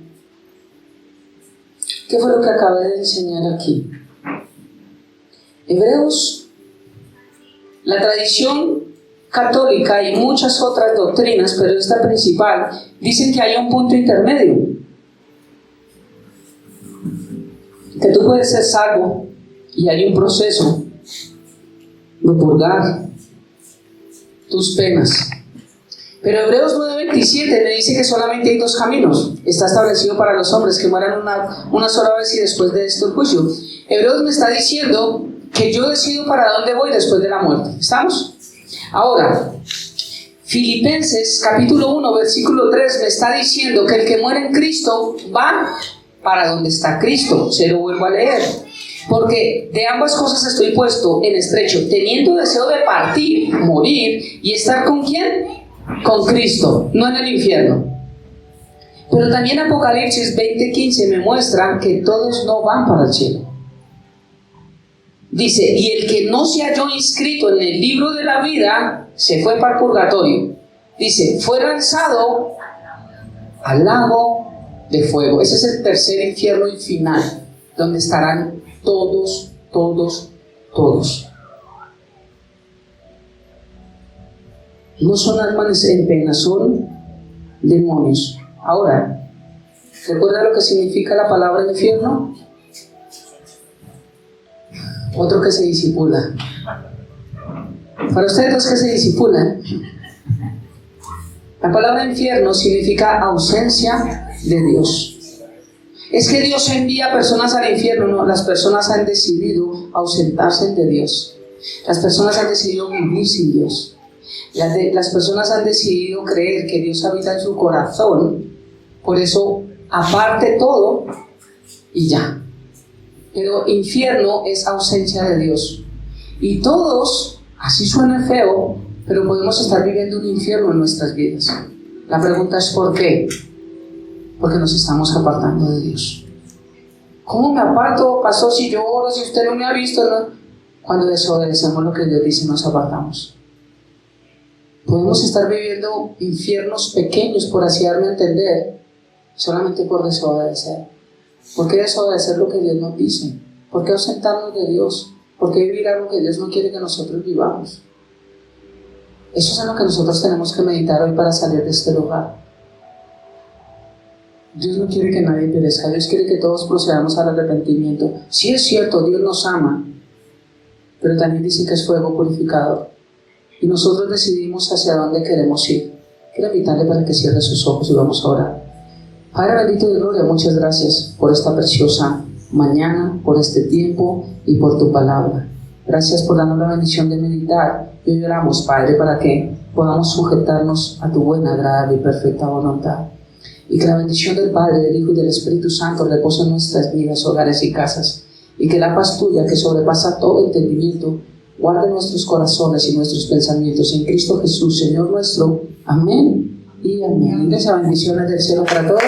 S1: ¿Qué fue lo que acabé de enseñar aquí? Hebreos, la tradición católica y muchas otras doctrinas, pero esta principal, dicen que hay un punto intermedio, que tú puedes ser salvo y hay un proceso de purgar tus penas. Pero Hebreos 9:27 me dice que solamente hay dos caminos. Está establecido para los hombres, que mueran una sola vez y después de esto el juicio. Hebreos me está diciendo que yo decido para dónde voy después de la muerte. ¿Estamos? Ahora, Filipenses capítulo 1 versículo 3 me está diciendo que el que muere en Cristo va para donde está Cristo. Se lo vuelvo a leer. Porque de ambas cosas estoy puesto en estrecho, teniendo deseo de partir, morir y estar ¿con quién? Con Cristo, no en el infierno. Pero también Apocalipsis 20:15 me muestra que todos no van para el cielo. Dice: y el que no se halló inscrito en el libro de la vida se fue para el purgatorio. Dice: fue lanzado al lago de fuego. Ese es el tercer infierno y final, donde estarán todos. No son almas en pena, son demonios. Ahora, ¿recuerda lo que significa la palabra infierno? Otro que se disipula. Para ustedes los que se disipulan, la palabra infierno significa ausencia de Dios. Es que Dios envía personas al infierno. No, las personas han decidido ausentarse de Dios. Las personas han decidido vivir sin Dios. Las personas han decidido creer que Dios habita en su corazón. Por eso, aparte todo y ya. Pero infierno es ausencia de Dios. Y todos, así suena feo, pero podemos estar viviendo un infierno en nuestras vidas. La pregunta es ¿por qué? Porque nos estamos apartando de Dios. ¿Cómo me aparto, pastor, si yo oro, si usted no me ha visto? ¿No? Cuando desobedecemos lo que Dios dice, nos apartamos. Podemos estar viviendo infiernos pequeños, por así darme a entender, solamente por desobedecer. ¿Por qué desobedecer lo que Dios nos dice? ¿Por qué ausentarnos de Dios? ¿Por qué vivir algo que Dios no quiere que nosotros vivamos? Eso es en lo que nosotros tenemos que meditar hoy para salir de este lugar. Dios no quiere que nadie perezca. Dios quiere que todos procedamos al arrepentimiento. Sí es cierto, Dios nos ama, pero también dice que es fuego purificador. Y nosotros decidimos hacia dónde queremos ir. Quiero invitarle para que cierre sus ojos y vamos a orar. Padre bendito de gloria, muchas gracias por esta preciosa mañana, por este tiempo y por tu palabra. Gracias por darnos la bendición de meditar. Y hoy oramos, Padre, para que podamos sujetarnos a tu buena, agradable y perfecta voluntad. Y que la bendición del Padre, del Hijo y del Espíritu Santo repose en nuestras vidas, hogares y casas. Y que la paz tuya, que sobrepasa todo entendimiento, guarde nuestros corazones y nuestros pensamientos en Cristo Jesús, Señor nuestro. Amén y amén. Muchas bendiciones del cielo para todos.